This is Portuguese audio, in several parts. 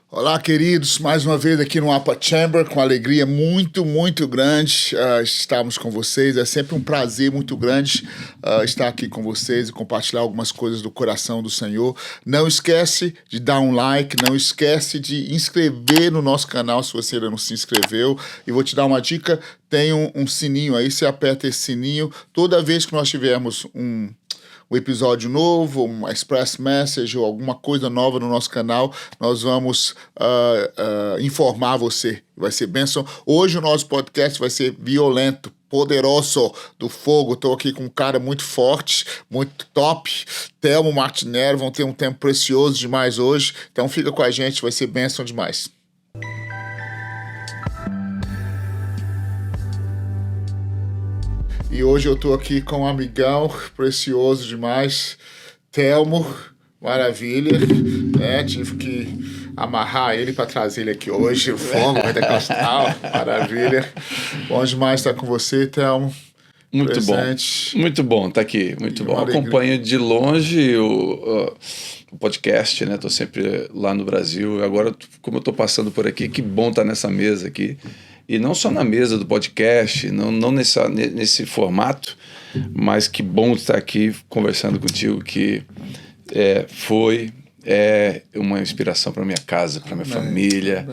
Olá, queridos, mais uma vez aqui no Upper Chamber, com alegria muito grande estarmos com vocês. É sempre um prazer muito grande estar aqui com vocês e compartilhar algumas coisas do coração do Senhor. Não esquece de dar um like, não esquece de inscrever no nosso canal se você ainda não se inscreveu. E vou te dar uma dica, tem um sininho aí, você aperta esse sininho. Toda vez que nós tivermos um episódio novo, uma express message ou alguma coisa nova no nosso canal, nós vamos informar você. Vai ser bênção. Hoje o nosso podcast vai ser violento, poderoso do fogo. Estou aqui com um cara muito forte, muito top, Thelmo Martinelli. Vão ter um tempo precioso demais hoje. Então fica com a gente, vai ser bênção demais. E hoje eu estou aqui com um amigão precioso demais, Thelmo, maravilha, né? Tive que amarrar ele para trazer ele aqui hoje, o fogo pentecostal, maravilha. Bom demais estar com você, Thelmo. Muito presente. Bom, muito bom estar aqui, muito bom. Acompanho de longe o podcast, né? Estou sempre lá no Brasil. Agora, como eu estou passando por aqui, que bom estar nessa mesa aqui. E não só na mesa do podcast, não nesse formato, mas que bom estar aqui conversando contigo, que foi uma inspiração para minha casa, para minha família.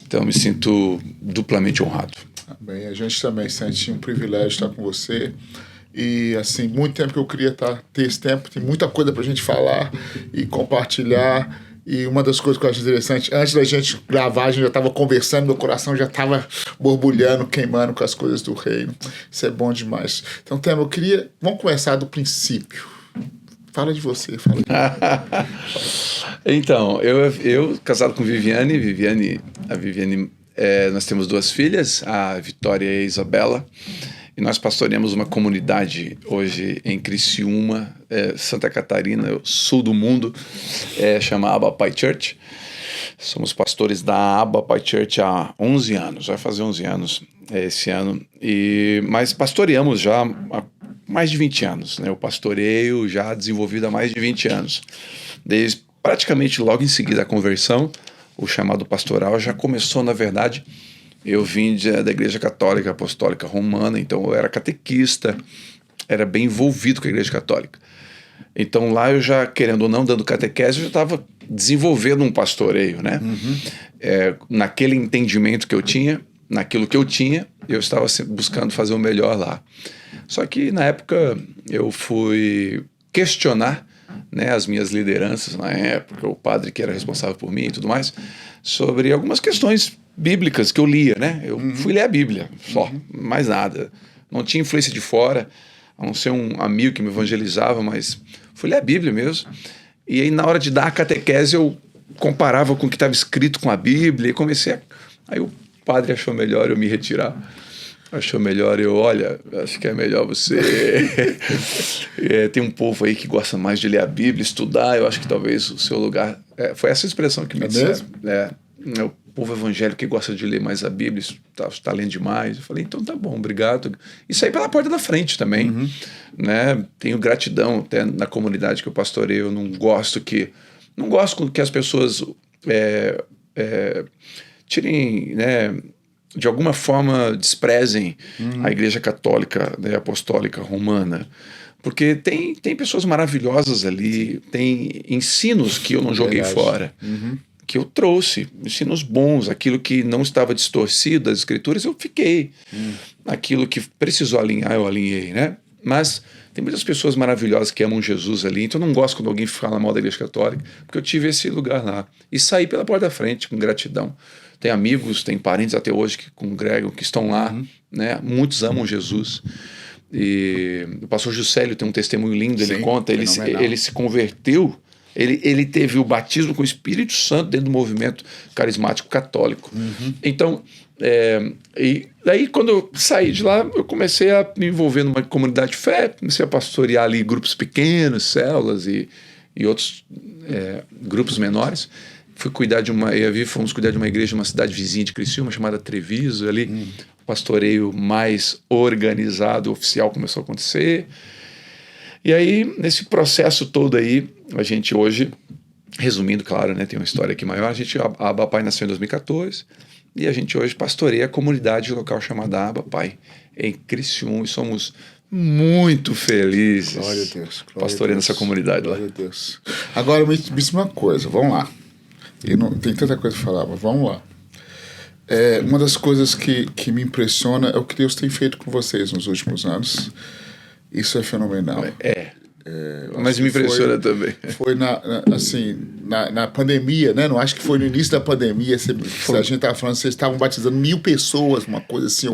Então, eu me sinto duplamente honrado. Bem, a gente também sente um privilégio estar com você. E, assim, muito tempo que eu queria ter esse tempo, tem muita coisa para a gente falar e compartilhar. E uma das coisas que eu acho interessante, antes da gente gravar, a gente já estava conversando, meu coração já estava borbulhando, queimando com as coisas do reino. Isso é bom demais. Então, Thelmo, vamos começar do princípio. Fala de você, fala de você. Então, eu casado com Viviane, nós temos 2 filhas, a Vitória e a Isabela. E nós pastoreamos uma comunidade hoje em Criciúma, Santa Catarina, sul do mundo, chama Abba Pai Church. Somos pastores da Abba Pai Church há 11 anos, vai fazer 11 anos esse ano. Mas pastoreamos já há mais de 20 anos, né? O pastoreio já desenvolvido há mais de 20 anos. Desde praticamente logo em seguida a conversão, o chamado pastoral já começou, na verdade. Eu vim da Igreja Católica Apostólica Romana, então eu era catequista, era bem envolvido com a Igreja Católica. Então lá eu já, querendo ou não, dando catequese, eu já estava desenvolvendo um pastoreio, né? Naquele entendimento que eu tinha, naquilo que eu tinha, eu estava buscando fazer o melhor lá. Só que na época eu fui questionar, né, as minhas lideranças na época, o padre que era responsável por mim e tudo mais, sobre algumas questões bíblicas que eu lia, né? Eu fui ler a Bíblia, só, mais nada. Não tinha influência de fora, a não ser um amigo que me evangelizava, mas fui ler a Bíblia mesmo. E aí, na hora de dar a catequese, eu comparava com o que estava escrito com a Bíblia e Aí o padre achou melhor eu me retirar. Achou melhor olha, acho que é melhor você... tem um povo aí que gosta mais de ler a Bíblia, estudar, eu acho que talvez o seu lugar... foi essa expressão que me disseram. O povo evangélico que gosta de ler mais a Bíblia, está lendo demais. Eu falei, então tá bom, obrigado. E saí pela porta da frente também. Né? Tenho gratidão até na comunidade que eu pastoreio. Eu não gosto que as pessoas tirem, né, de alguma forma desprezem a Igreja Católica, né, Apostólica Romana. Porque tem pessoas maravilhosas ali, tem ensinos que eu não joguei fora. Que eu trouxe, ensinos bons, aquilo que não estava distorcido das escrituras, eu fiquei. Aquilo que precisou alinhar, eu alinhei, né? Mas tem muitas pessoas maravilhosas que amam Jesus ali, então eu não gosto quando alguém fala mal da Igreja Católica, porque eu tive esse lugar lá. E saí pela porta da frente, com gratidão. Tem amigos, tem parentes até hoje que congregam, que estão lá, né? Muitos amam Jesus. E o pastor Juscelio tem um testemunho lindo, ele conta, ele se converteu. Ele teve o batismo com o Espírito Santo dentro do movimento carismático católico. Então, e daí quando eu saí de lá, eu comecei a me envolver numa comunidade de fé, comecei a pastorear ali grupos pequenos, células e outros grupos menores. Fomos cuidar de uma igreja, uma cidade vizinha de Criciúma, chamada Treviso, ali o pastoreio mais organizado, oficial começou a acontecer. E aí, nesse processo todo aí, a gente hoje resumindo, claro, né, tem uma história aqui maior, a Abba Pai nasceu em 2014 e a gente hoje pastoreia a comunidade local chamada Abba Pai em Criciúma e somos muito felizes. Glória a Deus. Pastoreando essa comunidade lá. Glória a Deus. Agora, me diz uma coisa, vamos lá. Tem tanta coisa para falar, mas vamos lá. Uma das coisas que me impressiona é o que Deus tem feito com vocês nos últimos anos. Isso é fenomenal. Mas me impressiona também. Foi na pandemia, né? Não acho que foi no início da pandemia. A gente estava falando, vocês estavam batizando 1.000 pessoas, uma coisa assim.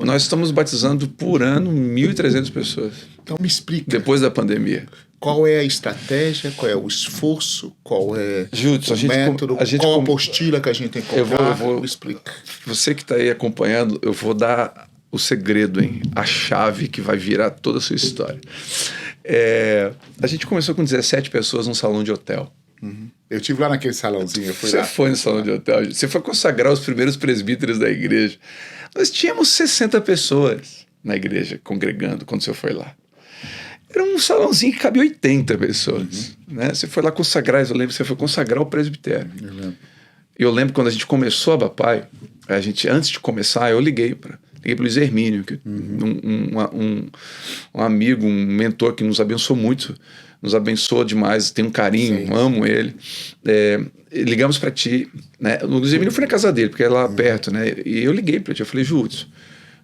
Nós estamos batizando por ano 1.300 pessoas. Então me explica. Depois da pandemia. Qual é a estratégia, qual é o esforço, qual é o método, qual a apostila que a gente tem que colocar? Me explica. Você que está aí acompanhando, eu vou dar o segredo, hein? A chave que vai virar toda a sua história. A gente começou com 17 pessoas num salão de hotel. Uhum. Eu estive lá naquele salãozinho. Você foi no salão de hotel. Você foi consagrar os primeiros presbíteros da igreja. Nós tínhamos 60 pessoas na igreja congregando quando você foi lá. Era um salãozinho que cabia 80 pessoas. Né? Você foi lá consagrar, eu lembro, você foi consagrar o presbitério. Eu lembro quando a gente começou a Abba Pai, antes de começar, eu liguei para o Luiz Hermínio, um amigo, um mentor que nos abençoou muito, nos abençoou demais, tem um carinho, amo ele. Ligamos para ti, né? O Luiz Hermínio foi na casa dele, porque é lá perto, né? E eu liguei para ti, eu falei, Júlio,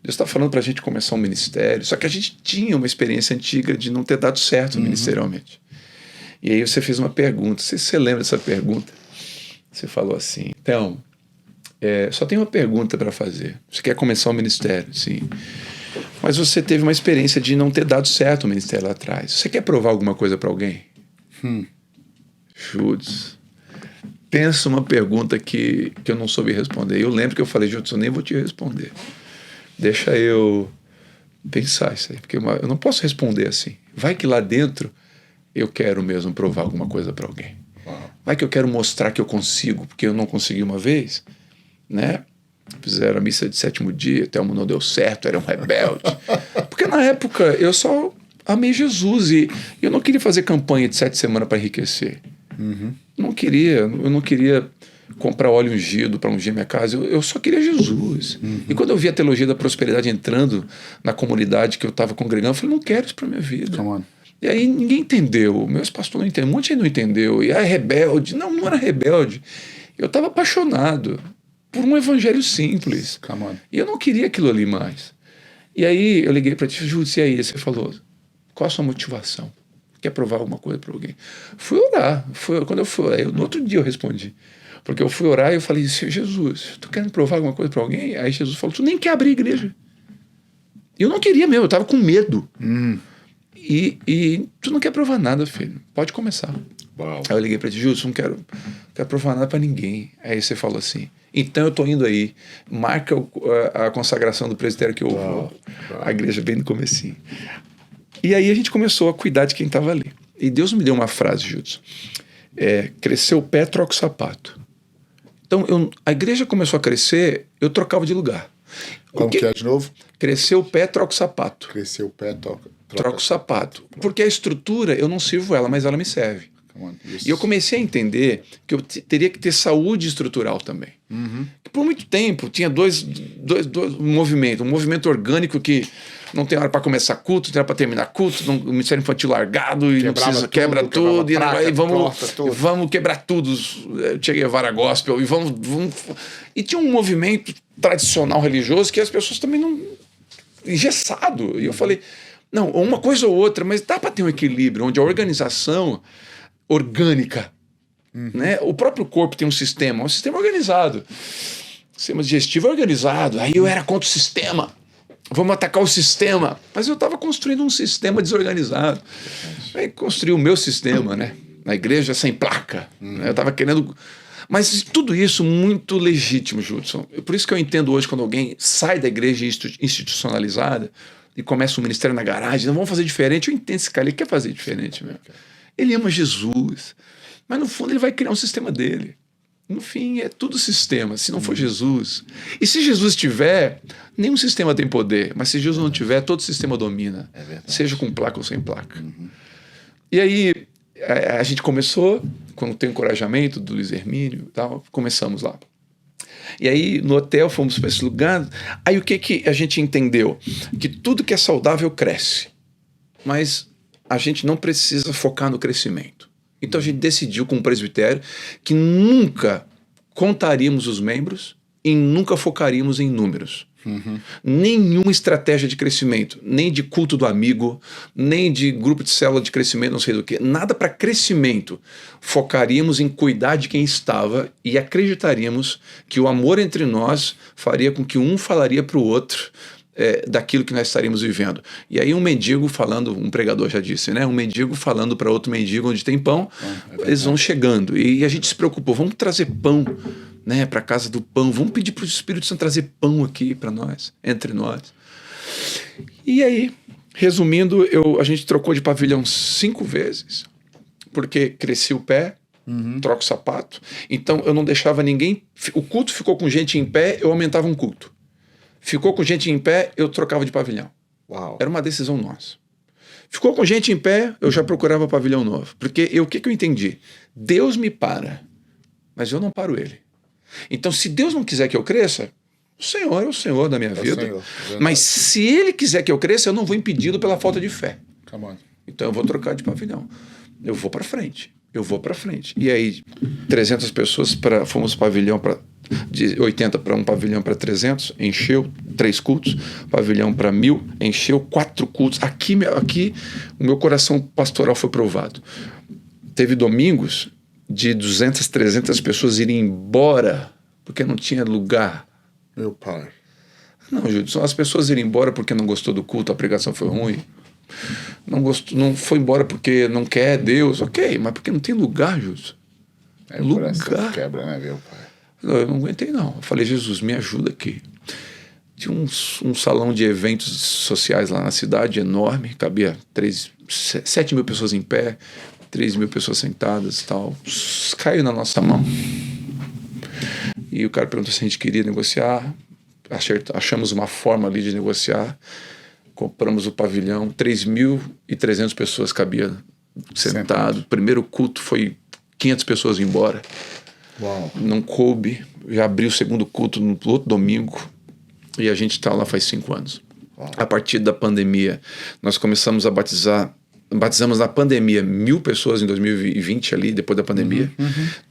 Deus está falando para a gente começar um ministério, só que a gente tinha uma experiência antiga de não ter dado certo ministerialmente. E aí você fez uma pergunta, você lembra dessa pergunta? Você falou assim, então, só tem uma pergunta para fazer. Você quer começar um ministério? Sim. Mas você teve uma experiência de não ter dado certo o ministério lá atrás. Você quer provar alguma coisa para alguém? Judas, pensa uma pergunta que eu não soube responder. Eu lembro que eu falei, Judas, eu nem vou te responder. Deixa eu pensar isso aí, porque eu não posso responder assim. Vai que lá dentro eu quero mesmo provar alguma coisa para alguém. Vai que eu quero mostrar que eu consigo, porque eu não consegui uma vez, né? Fizeram a missa de 7º dia, Thelmo não deu certo, era um rebelde. Porque na época eu só amei Jesus e eu não queria fazer campanha de 7 semanas para enriquecer. Eu não queria comprar óleo ungido para ungir minha casa, eu só queria Jesus. E quando eu vi a teologia da prosperidade entrando na comunidade que eu estava congregando, eu falei, não quero isso para minha vida. E aí ninguém entendeu, meus pastores não entenderam, um monte de gente não entendeu, e rebelde. Não era rebelde, eu estava apaixonado por um evangelho simples. E eu não queria aquilo ali mais. E aí eu liguei para ti, Júlio, e aí? Você falou, qual a sua motivação? Quer provar alguma coisa para alguém? Fui orar. Quando eu fui orar, no outro dia eu respondi. Porque eu fui orar e eu falei, Jesus, tu querendo provar alguma coisa para alguém? Aí Jesus falou, tu nem quer abrir a igreja. E eu não queria mesmo, eu estava com medo. E tu não quer provar nada, filho. Pode começar. Uau. Aí eu liguei para ti, Júlio, não quero provar nada para ninguém. Aí você falou assim, então eu tô indo aí, marca a consagração do presbitério que eu vou. A igreja bem no comecinho. E aí a gente começou a cuidar de quem estava ali. E Deus me deu uma frase, Júlio. Cresceu o pé, troca o sapato. Então a igreja começou a crescer, eu trocava de lugar. Como que é de novo? Cresceu o pé, troca o sapato. Cresceu o pé, troca o sapato. Porque a estrutura, eu não sirvo ela, mas ela me serve. E eu comecei a entender que eu teria que ter saúde estrutural também. Que por muito tempo tinha dois movimentos. Um movimento orgânico que não tem hora para começar culto, não tem hora para terminar culto, o Ministério Infantil largado e não precisa, quebra tudo, e vamos quebrar tudo. Che Guevara Gospel, e vamos. E tinha um movimento tradicional religioso que as pessoas também não. Engessado. E eu falei, não, uma coisa ou outra, mas dá para ter um equilíbrio onde a organização orgânica, né? O próprio corpo tem um sistema organizado. O sistema digestivo é organizado. Aí eu era contra o sistema. Vamos atacar o sistema. Mas eu estava construindo um sistema desorganizado. Aí construí o meu sistema, né? Na igreja sem placa. Né? Eu estava querendo... Mas tudo isso muito legítimo, Judson. Por isso que eu entendo hoje quando alguém sai da igreja institucionalizada e começa um ministério na garagem, não vamos fazer diferente. Eu entendo esse cara, ele quer fazer diferente mesmo. Ele ama Jesus, mas no fundo ele vai criar um sistema dele. No fim é tudo sistema, se não for Jesus. E se Jesus tiver, nenhum sistema tem poder, mas se Jesus não tiver, todo sistema domina, seja com placa ou sem placa. E aí a gente começou quando tem encorajamento do Luiz Hermínio e tal, começamos lá. E aí no hotel fomos para esse lugar. Aí o que a gente entendeu? Que tudo que é saudável cresce, mas a gente não precisa focar no crescimento. Então a gente decidiu com o presbitério que nunca contaríamos os membros e nunca focaríamos em números. Nenhuma estratégia de crescimento, nem de culto do amigo, nem de grupo de célula de crescimento, não sei do que, nada para crescimento. Focaríamos em cuidar de quem estava e acreditaríamos que o amor entre nós faria com que um falaria para o outro daquilo que nós estaríamos vivendo. E aí um mendigo falando, um pregador já disse, né? Um mendigo falando para outro mendigo onde tem pão, eles vão chegando. E a gente se preocupou, vamos trazer pão, né, para a casa do pão, vamos pedir para o Espírito Santo trazer pão aqui para nós, entre nós. E aí, resumindo, a gente trocou de pavilhão 5 vezes, porque cresci o pé, troco o sapato, então eu não deixava ninguém, o culto ficou com gente em pé, eu aumentava um culto. Ficou com gente em pé, eu trocava de pavilhão. Uau. Era uma decisão nossa. Ficou com gente em pé, eu já procurava pavilhão novo, porque o que eu entendi? Deus me para, mas eu não paro ele. Então, se Deus não quiser que eu cresça, o Senhor é o Senhor da minha vida. Senhor, mas se Ele quiser que eu cresça, eu não vou impedi-lo pela falta de fé. Então eu vou trocar de pavilhão. Eu vou para frente. E aí, 300 pessoas, fomos pavilhão de 80 para um pavilhão para 300, encheu 3 cultos, pavilhão para 1.000, encheu 4 cultos. Aqui o meu coração pastoral foi provado. Teve domingos de 200, 300 pessoas irem embora porque não tinha lugar. Meu pai. Não, Júlio, as pessoas irem embora porque não gostou do culto, a pregação foi ruim. Não foi embora porque não quer Deus, ok, mas porque não tem lugar, Júlio. Lugar. Quebra, né, meu pai? Eu não aguentei, não. Eu falei, Jesus, me ajuda aqui. Tinha um salão de eventos sociais lá na cidade, enorme, cabia 7 mil pessoas em pé, 3 mil pessoas sentadas e tal. Caiu na nossa mão. E o cara perguntou se a gente queria negociar. Achamos uma forma ali de negociar. Compramos o pavilhão. 3.300 pessoas cabia sentado. Primeiro culto foi 500 pessoas embora. Uau. Não coube. Já abri o segundo culto no outro domingo. E a gente está lá faz 5 anos. Uau. A partir da pandemia, nós começamos a batizar. Batizamos na pandemia 1.000 pessoas em 2020 ali, depois da pandemia.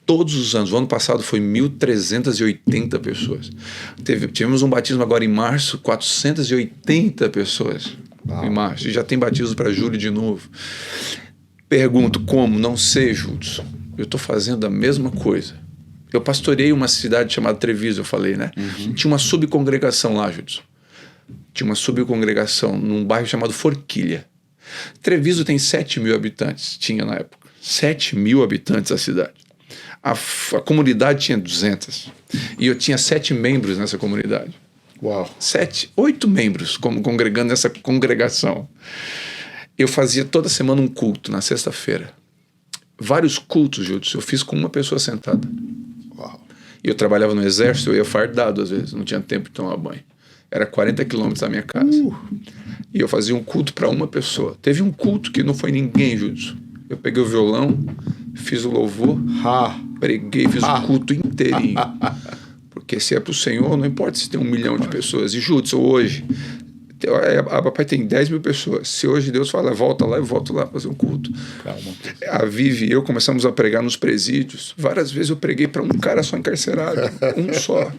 Todos os anos. O ano passado foi 1.380 pessoas. Tivemos um batismo agora em março, 480 pessoas. Em março. E já tem batismo para julho de novo. Pergunto como? Não sei, Júlio. Eu estou fazendo a mesma coisa. Eu pastorei uma cidade chamada Treviso, eu falei, né? Tinha uma subcongregação lá, Júlio. Tinha uma subcongregação num bairro chamado Forquilha. Treviso tem 7.000 habitantes, tinha na época. 7.000 habitantes a cidade. A comunidade tinha 200. E eu tinha 7 membros nessa comunidade. Uau. 8 membros congregando nessa congregação. Eu fazia toda semana um culto, na sexta-feira. Vários cultos, Júlio, eu fiz com uma pessoa sentada. Uau. E eu trabalhava no exército, eu ia fardado às vezes, não tinha tempo de tomar banho. Era 40 quilômetros da minha casa. E eu fazia um culto para uma pessoa. Teve um culto que não foi ninguém, Júlio. Eu peguei o violão, fiz o louvor, preguei, fiz o culto inteirinho. Porque se é para o Senhor, não importa se tem 1 milhão de pessoas. E, Júlio, hoje, a papai tem 10.000 pessoas. Se hoje Deus fala, volta lá, eu volto lá fazer um culto. A Vivi e eu começamos a pregar nos presídios. Várias vezes eu preguei para um cara só encarcerado, um só.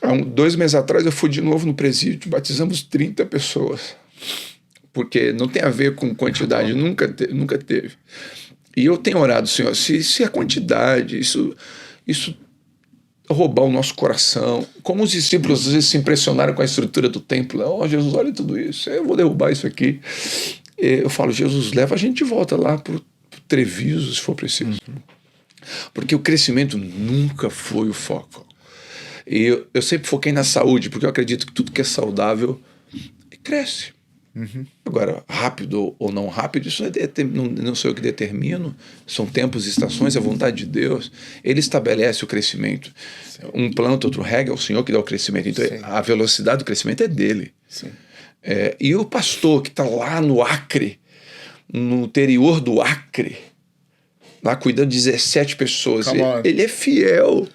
Há 2 meses atrás eu fui de novo no presídio, batizamos 30 pessoas. Porque não tem a ver com quantidade, nunca teve. E eu tenho orado, Senhor, se a quantidade, isso roubar o nosso coração, como os discípulos às vezes se impressionaram com a estrutura do templo, Jesus, olha tudo isso, eu vou derrubar isso aqui. Eu falo, Jesus, leva a gente de volta lá para o Treviso, se for preciso. Porque o crescimento nunca foi o foco. E eu sempre foquei na saúde, porque eu acredito que tudo que é saudável cresce. Agora, rápido ou não rápido, isso não sou eu que determino, são tempos e estações, é a vontade de Deus. Ele estabelece o crescimento. Sim. Um planta, outro rega, é o Senhor que dá o crescimento. Então, a velocidade do crescimento é dele. E o pastor que está lá no Acre, no interior do Acre, lá cuidando de 17 pessoas. Come on. Ele é fiel.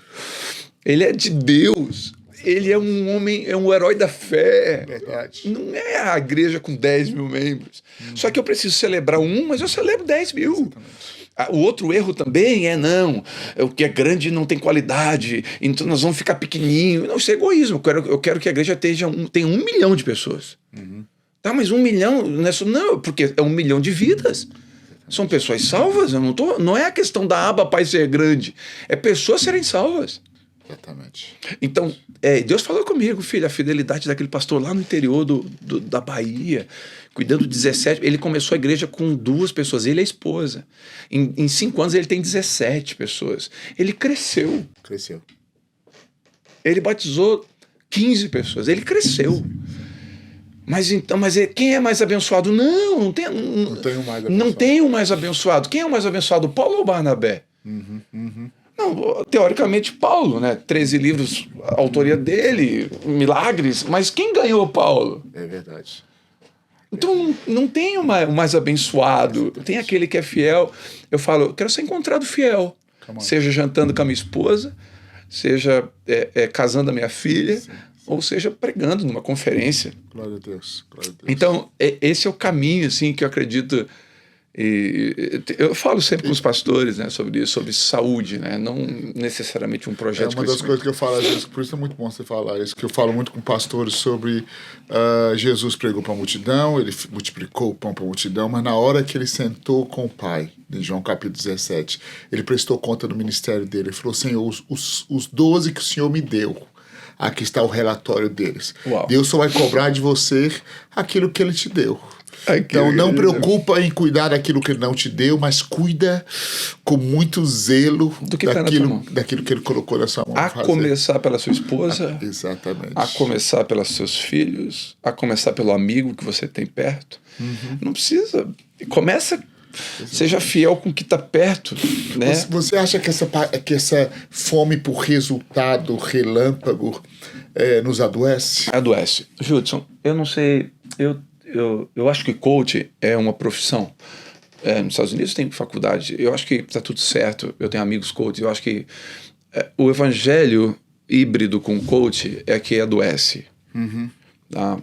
Ele é de Deus. Ele é um homem, é um herói da fé. Verdade. Não é a igreja com 10 mil membros. Só que eu preciso celebrar um, mas eu celebro 10 mil. O outro erro também não, o que é grande não tem qualidade, então nós vamos ficar pequenininho. Não, isso é egoísmo. Eu quero que a igreja tenha 1 milhão de pessoas. Tá, mas 1 milhão, não, porque é 1 milhão de vidas. São pessoas salvas. Não é a questão da aba Pai ser grande, é pessoas serem salvas. Exatamente. Então, Deus falou comigo, filho, a fidelidade daquele pastor lá no interior da Bahia, cuidando de 17. Ele começou a igreja com 2 pessoas, ele e a esposa. Em 5 anos ele tem 17 pessoas. Ele cresceu. Ele batizou 15 pessoas. Ele cresceu. Mas quem é mais abençoado? Não tenho mais abençoado. Não tenho mais abençoado. Quem é o mais abençoado? Paulo ou Barnabé? Não, teoricamente Paulo, né? 13 livros, a autoria dele, milagres, mas quem ganhou Paulo? É verdade. Então não tem o mais abençoado, tem aquele que é fiel. Eu falo, eu quero ser encontrado fiel, seja jantando com a minha esposa, seja casando a minha filha, ou seja pregando numa conferência. Glória a Deus. Então esse é o caminho assim, que eu acredito. E eu falo sempre com os pastores, né, sobre isso, sobre saúde, né, não necessariamente um projeto de uma das coisas que eu falo às vezes, por isso é muito bom você falar isso, que eu falo muito com pastores sobre Jesus pregou para a multidão, ele multiplicou o pão para a multidão, mas na hora que ele sentou com o Pai, em João capítulo 17, ele prestou conta do ministério dele, ele falou, Senhor, os 12 que o Senhor me deu, aqui está o relatório deles. Uau. Deus só vai cobrar de você aquilo que ele te deu. Então não preocupa em cuidar daquilo que ele não te deu, mas cuida com muito zelo daquilo que ele colocou na sua mão. A começar pela sua esposa, exatamente. A começar pelos seus filhos, a começar pelo amigo que você tem perto. Não precisa. Começa, seja fiel com o que está perto. Né? Você acha que essa fome por resultado relâmpago nos adoece? Adoece. Judson, eu não sei. Eu acho que coach é uma profissão. Nos Estados Unidos tem faculdade. Eu acho que está tudo certo. Eu tenho amigos coach. Eu acho que o evangelho híbrido com coach é que adoece. Tá?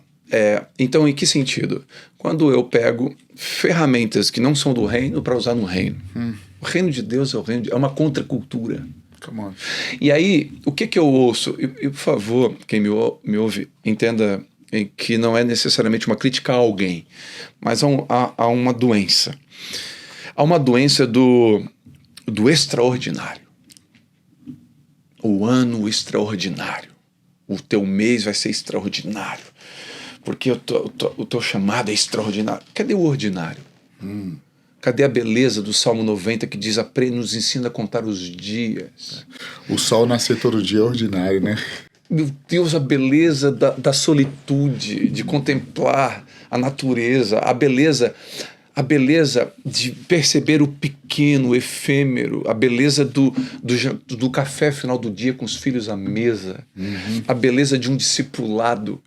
Então, em que sentido? Quando eu pego ferramentas que não são do reino para usar no reino. O reino de Deus é uma contracultura. E aí, o que eu ouço? E por favor, quem me ouve, entenda que não é necessariamente uma crítica a alguém, mas há uma doença. Há uma doença do extraordinário. O ano extraordinário. O teu mês vai ser extraordinário. Porque o teu chamado é extraordinário. Cadê o ordinário? Cadê a beleza do Salmo 90 que diz, nos ensina a contar os dias? O sol nascer todo dia é ordinário, né? Meu Deus, a beleza da solitude, de contemplar a natureza, a beleza de perceber o pequeno, o efêmero, a beleza do café final do dia com os filhos à mesa, a beleza de um discipulado,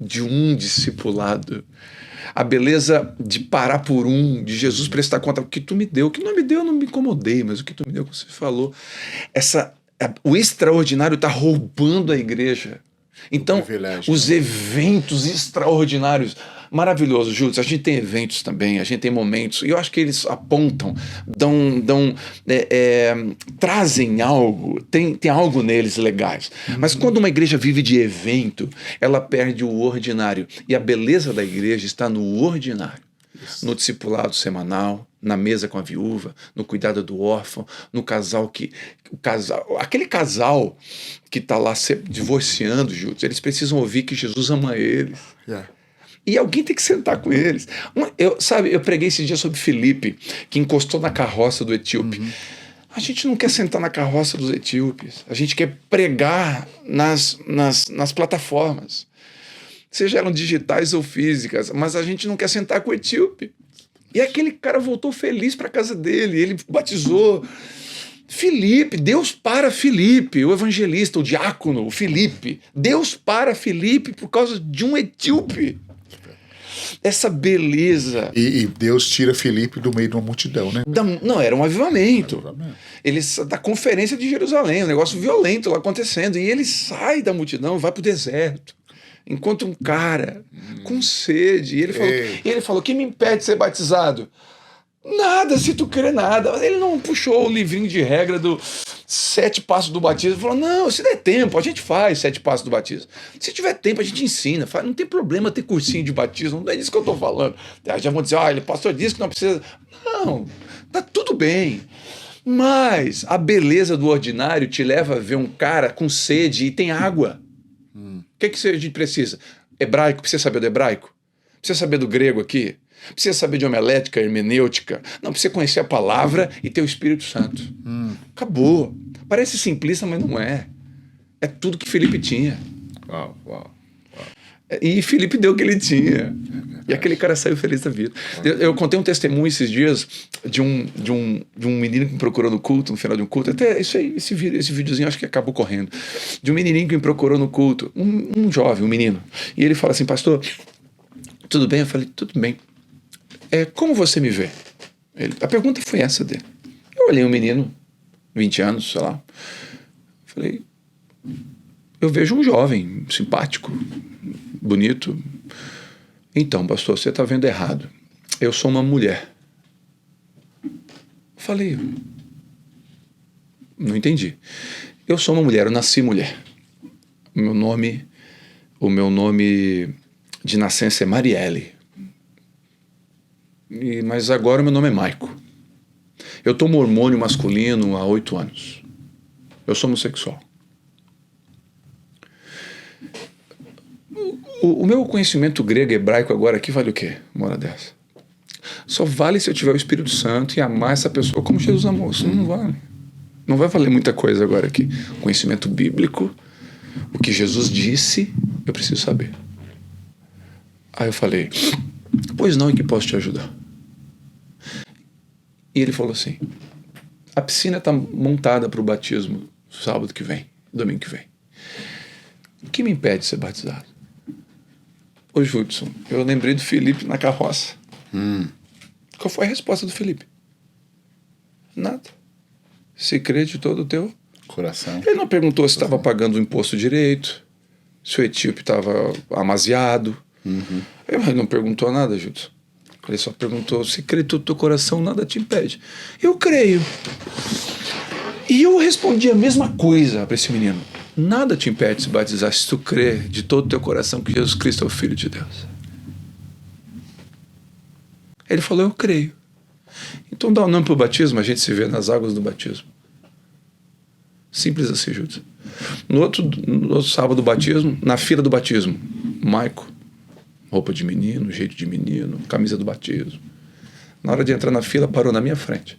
a beleza de parar por de Jesus prestar conta, o que tu me deu, o que não me deu eu não me incomodei, mas o que tu me deu, que você falou, o extraordinário está roubando a igreja. Então, os eventos extraordinários, maravilhoso, Júlio. A gente tem eventos também, a gente tem momentos, e eu acho que eles apontam, trazem algo, tem algo neles legais. Mas quando uma igreja vive de evento, ela perde o ordinário. E a beleza da igreja está no ordinário. No discipulado semanal, na mesa com a viúva, no cuidado do órfão, no aquele casal que está lá se divorciando, Júlio, eles precisam ouvir que Jesus ama eles. E alguém tem que sentar com eles. Eu preguei esse dia sobre Filipe, que encostou na carroça do etíope. A gente não quer sentar na carroça dos etíopes, a gente quer pregar nas plataformas. Seja elas digitais ou físicas, mas a gente não quer sentar com o etíope. E aquele cara voltou feliz para casa dele, ele batizou Filipe, Deus para Filipe, o evangelista, o diácono, o Filipe. Deus para Filipe por causa de um etíope. essa beleza. E Deus tira Filipe do meio de uma multidão, né? Não, era um avivamento. Da conferência de Jerusalém, um negócio violento lá acontecendo. E ele sai da multidão e vai pro deserto. Encontra um cara com sede. E ele falou: quem me impede de ser batizado? Nada, se tu crer nada. Ele não puxou o livrinho de regra do 7 passos do batismo. Ele falou: não, se der tempo, a gente faz 7 passos do batismo. Se tiver tempo, a gente ensina. Não tem problema ter cursinho de batismo. Não é disso que eu tô falando. Já vão dizer: ele pastor disse que não precisa. Não, tá tudo bem. Mas a beleza do ordinário te leva a ver um cara com sede e tem água. O que a gente precisa? Hebraico, precisa saber do hebraico? Precisa saber do grego aqui? Precisa saber de homilética, hermenêutica? Não, precisa conhecer a palavra e ter o Espírito Santo. Acabou. Parece simplista, mas não é. É tudo que Filipe tinha. Uau. E Filipe deu o que ele tinha. E aquele cara saiu feliz da vida. Eu contei um testemunho esses dias de um menino que me procurou no culto, no final de um culto. Até esse videozinho acho que acabou correndo. De um menininho que me procurou no culto. Um jovem, um menino. E ele fala assim: pastor, tudo bem? Eu falei: tudo bem. Como você me vê? A pergunta foi essa dele. Eu olhei um menino, 20 anos, sei lá. Falei: eu vejo um jovem, simpático, bonito. Então, pastor, você está vendo errado. Eu sou uma mulher. Falei: não entendi. Eu sou uma mulher, eu nasci mulher. O meu nome de nascença é Marielle. Mas agora o meu nome é Maico. Eu tomo hormônio masculino há 8 anos. Eu sou homossexual. O meu conhecimento grego e hebraico agora aqui vale o quê? Uma hora dessa. Só vale se eu tiver o Espírito Santo e amar essa pessoa como Jesus amou. Isso não vale. Não vai valer muita coisa agora aqui. Conhecimento bíblico, o que Jesus disse, eu preciso saber. Aí eu falei: pois não, em que posso te ajudar? E ele falou assim: a piscina está montada para o batismo sábado que vem, domingo que vem. O que me impede de ser batizado? Ô Judson, eu lembrei do Felipe na carroça. Qual foi a resposta do Felipe? Nada. Se crê de todo o teu coração. Ele não perguntou se estava pagando o imposto direito, se o etíope estava amaziado. Ele não perguntou nada, Judson. Ele só perguntou: se crê de todo o teu coração, nada te impede. Eu creio. E eu respondi a mesma coisa para esse menino: nada te impede de se batizar se tu crê de todo o teu coração que Jesus Cristo é o Filho de Deus. Ele falou: eu creio. Então dá o nome para o batismo, a gente se vê nas águas do batismo. Simples assim, Judson. No outro sábado do batismo, na fila do batismo, Maico, roupa de menino, jeito de menino, camisa do batismo. Na hora de entrar na fila, parou na minha frente.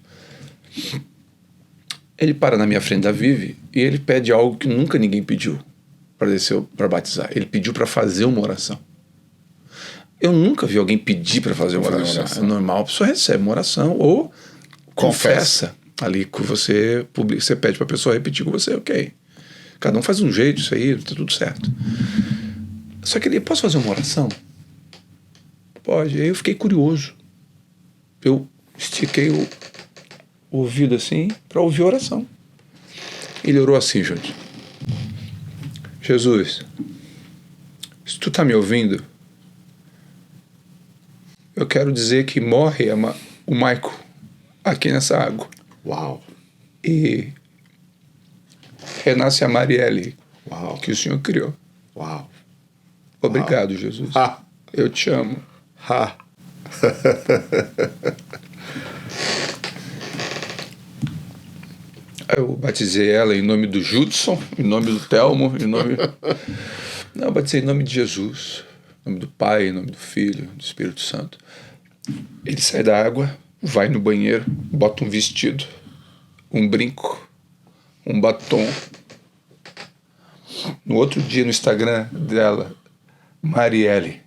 Ele para na minha frente da Vivi e ele pede algo que nunca ninguém pediu para batizar. Ele pediu para fazer uma oração. Eu nunca vi alguém pedir para fazer uma oração. É normal, a pessoa recebe uma oração ou confessa. Ali que você pede para a pessoa repetir com você, ok. Cada um faz um jeito, isso aí, tá tudo certo. Só que ele: posso fazer uma oração? Pode. Aí eu fiquei curioso. Eu estiquei o ouvido assim para ouvir a oração. Ele orou assim, gente: Jesus, se tu tá me ouvindo, eu quero dizer que morre o Maico aqui nessa água. Uau. E renasce a Marielle. Uau. Que o Senhor criou. Uau. Obrigado, Uau. Jesus. Eu te amo. Eu batizei ela em nome do Judson, em nome do Telmo, Não, eu batizei em nome de Jesus, em nome do Pai, em nome do Filho, do Espírito Santo. Ele sai da água, vai no banheiro, bota um vestido, um brinco, um batom. No outro dia, no Instagram dela, Marielle.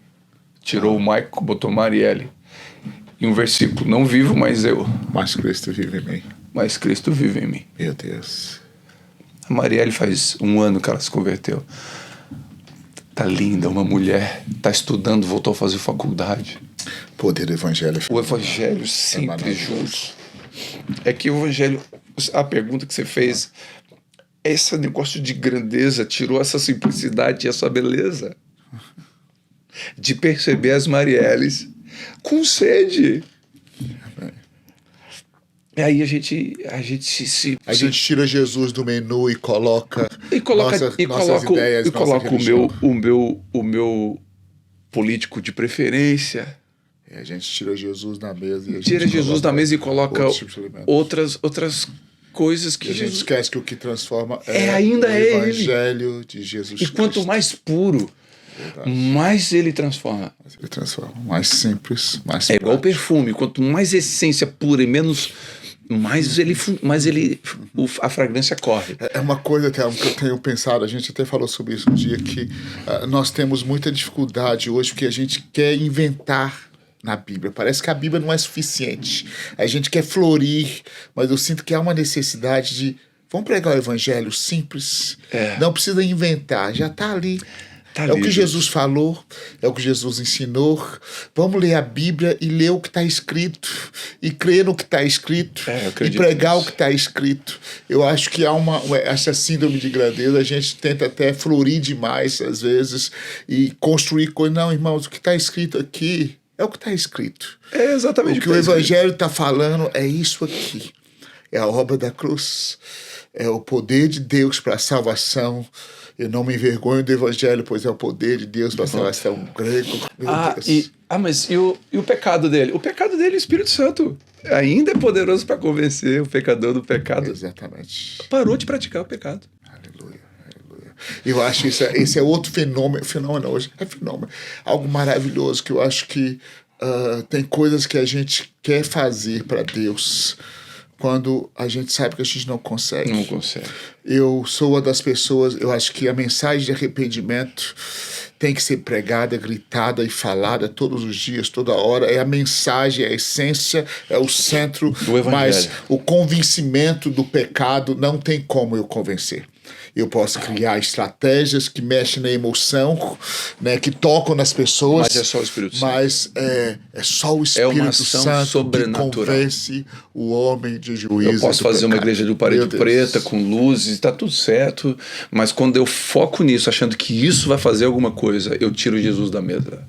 Tirou o Maico, botou Marielle. E um versículo: não vivo mais eu, mas Cristo vive em mim. Mas Cristo vive em mim. Meu Deus. A Marielle faz 1 ano que ela se converteu. tá linda, uma mulher, tá estudando, voltou a fazer faculdade. Poder do evangelho. O evangelho sempre juntos. É que o evangelho, a pergunta que você fez, esse negócio de grandeza tirou essa simplicidade e essa beleza de perceber as Marielles com sede. E aí a gente tira Jesus do menu e coloca nossas ideias, e coloca o meu político de preferência. A gente tira Jesus da mesa. Tira Jesus da mesa e coloca outras coisas que a gente esquece que o que transforma ainda o evangelho de Jesus Cristo. E quanto mais puro, mais ele transforma. Mais simples, mais prático. Igual o perfume. Quanto mais essência pura e menos... a fragrância corre. É uma coisa que eu tenho pensado, a gente até falou sobre isso um dia, que nós temos muita dificuldade hoje porque a gente quer inventar na Bíblia. Parece que a Bíblia não é suficiente. A gente quer florir, mas eu sinto que há uma necessidade de... Vamos pregar o evangelho simples. Não precisa inventar, já está ali. É o que Jesus falou, é o que Jesus ensinou. Vamos ler a Bíblia e ler o que está escrito, e crer no que está escrito, e pregar o que está escrito. Eu acho que há essa síndrome de grandeza. A gente tenta até florir demais, às vezes, e construir coisas. Não, irmãos, o que está escrito aqui é o que está escrito. É exatamente o que o Evangelho está falando é isso aqui. É a obra da cruz, é o poder de Deus para a salvação. Eu não me envergonho do Evangelho, pois é o poder de Deus para a salvação. Grego. Mas e o pecado dele? O pecado dele é o Espírito Santo. Ainda é poderoso para convencer o pecador do pecado. Exatamente. Parou de praticar o pecado. Aleluia. Eu acho que esse é outro fenômeno hoje. É fenômeno. Algo maravilhoso que eu acho que tem coisas que a gente quer fazer para Deus quando a gente sabe que a gente não consegue. Não consegue. Eu sou uma das pessoas, eu acho que a mensagem de arrependimento tem que ser pregada, gritada e falada todos os dias, toda hora. É a mensagem, é a essência, é o centro do evangelho. Mas o convencimento do pecado não tem como eu convencer. Eu posso criar estratégias que mexem na emoção, né, que tocam nas pessoas. Mas é só o Espírito Santo. Mas é só o Espírito Santo que convence o homem de juízo. Eu posso fazer uma igreja de parede preta, com luzes, está tudo certo. Mas quando eu foco nisso, achando que isso vai fazer alguma coisa, eu tiro Jesus da mesa.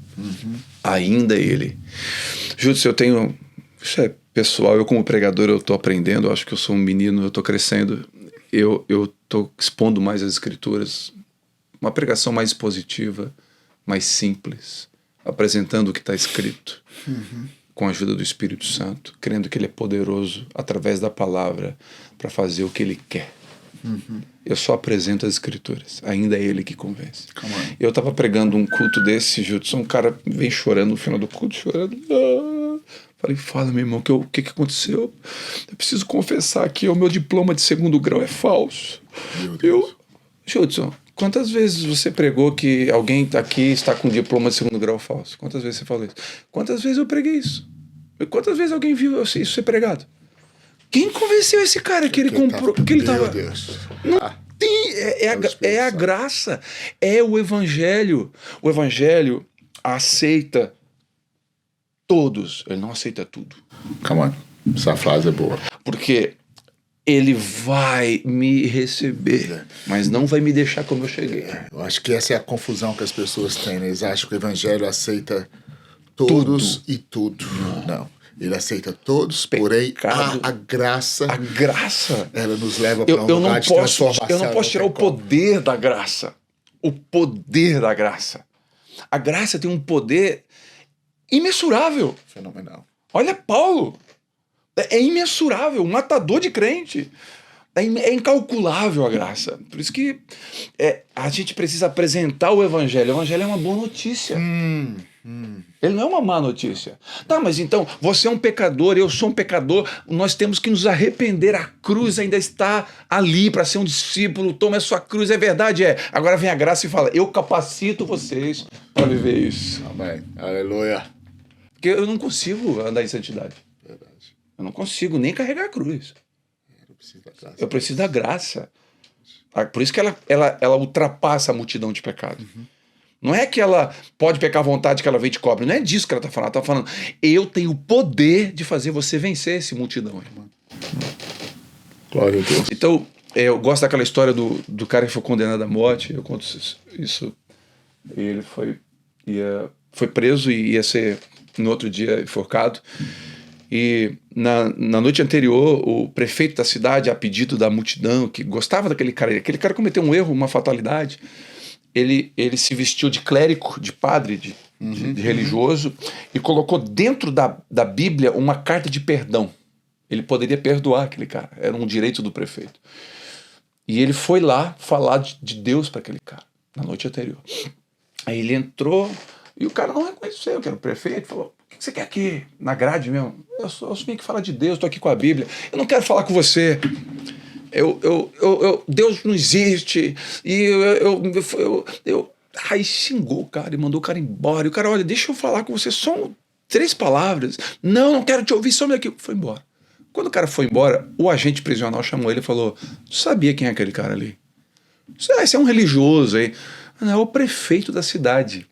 Ainda ele. Júlio, eu tenho... Isso é pessoal, eu como pregador, eu estou aprendendo, eu acho que eu sou um menino, eu estou crescendo. Eu estou expondo mais as escrituras, uma pregação mais positiva, mais simples, apresentando o que está escrito, com a ajuda do Espírito Santo, crendo que ele é poderoso através da palavra para fazer o que ele quer. Eu só apresento as escrituras, ainda é ele que convence. Eu estava pregando um culto desse, Judson, um cara vem chorando no final do culto, chorando. Falei, fala, meu irmão, o que aconteceu? Eu preciso confessar que o meu diploma de 2º grau é falso. Judson, quantas vezes você pregou que alguém aqui está com diploma de 2º grau falso? Quantas vezes você falou isso? Quantas vezes eu preguei isso? Quantas vezes alguém viu isso ser pregado? Quem convenceu esse cara que ele comprou? Que ele estava... Não tem, é a graça, é o evangelho. O evangelho aceita todos, ele não aceita tudo. Essa frase é boa. Porque ele vai me receber, mas não vai me deixar como eu cheguei. Eu acho que essa é a confusão que as pessoas têm, né? Eles acham que o evangelho aceita todos e tudo. Não. Ele aceita todos, porém a graça... A graça... Ela nos leva para um lugar de transformação. Eu não posso tirar o poder da graça. O poder da graça. A graça tem um poder imensurável. Fenomenal. Olha Paulo. É imensurável. Um matador de crente. É incalculável a graça. Por isso que a gente precisa apresentar o evangelho. O evangelho é uma boa notícia. Ele não é uma má notícia. Tá, mas então, você é um pecador, eu sou um pecador, nós temos que nos arrepender. A cruz ainda está ali para ser um discípulo. Toma a sua cruz, é verdade, Agora vem a graça e fala, eu capacito vocês para viver isso. Amém. Aleluia. Porque eu não consigo andar em santidade. Verdade. Eu não consigo nem carregar a cruz. Eu preciso da graça. Por isso que ela ultrapassa a multidão de pecado. Não é que ela pode pecar à vontade que ela vem e te cobre. Não é disso que ela está falando. Ela está falando, eu tenho o poder de fazer você vencer esse multidão, irmão. Glória a Deus. Então, eu gosto daquela história do cara que foi condenado à morte. Eu conto isso. Ele foi preso e ia ser, no outro dia, enforcado. E na noite anterior, o prefeito da cidade, a pedido da multidão, que gostava daquele cara cometeu um erro, uma fatalidade. Ele se vestiu de clérigo, de padre, de religioso, e colocou dentro da Bíblia uma carta de perdão. Ele poderia perdoar aquele cara, era um direito do prefeito. E ele foi lá falar de Deus para aquele cara, na noite anterior. Aí ele entrou, e o cara não reconheceu que era o prefeito, falou, o que você quer aqui, na grade mesmo? Eu vim aqui falar de Deus, estou aqui com a Bíblia, eu não quero falar com você. Deus não existe. E aí xingou o cara e mandou o cara embora. E o cara, olha, deixa eu falar com você, só 3 palavras. Não quero te ouvir, some aqui. Foi embora. Quando o cara foi embora, o agente prisional chamou ele e falou, tu sabia quem é aquele cara ali? Esse é um religioso aí. Não, é o prefeito da cidade.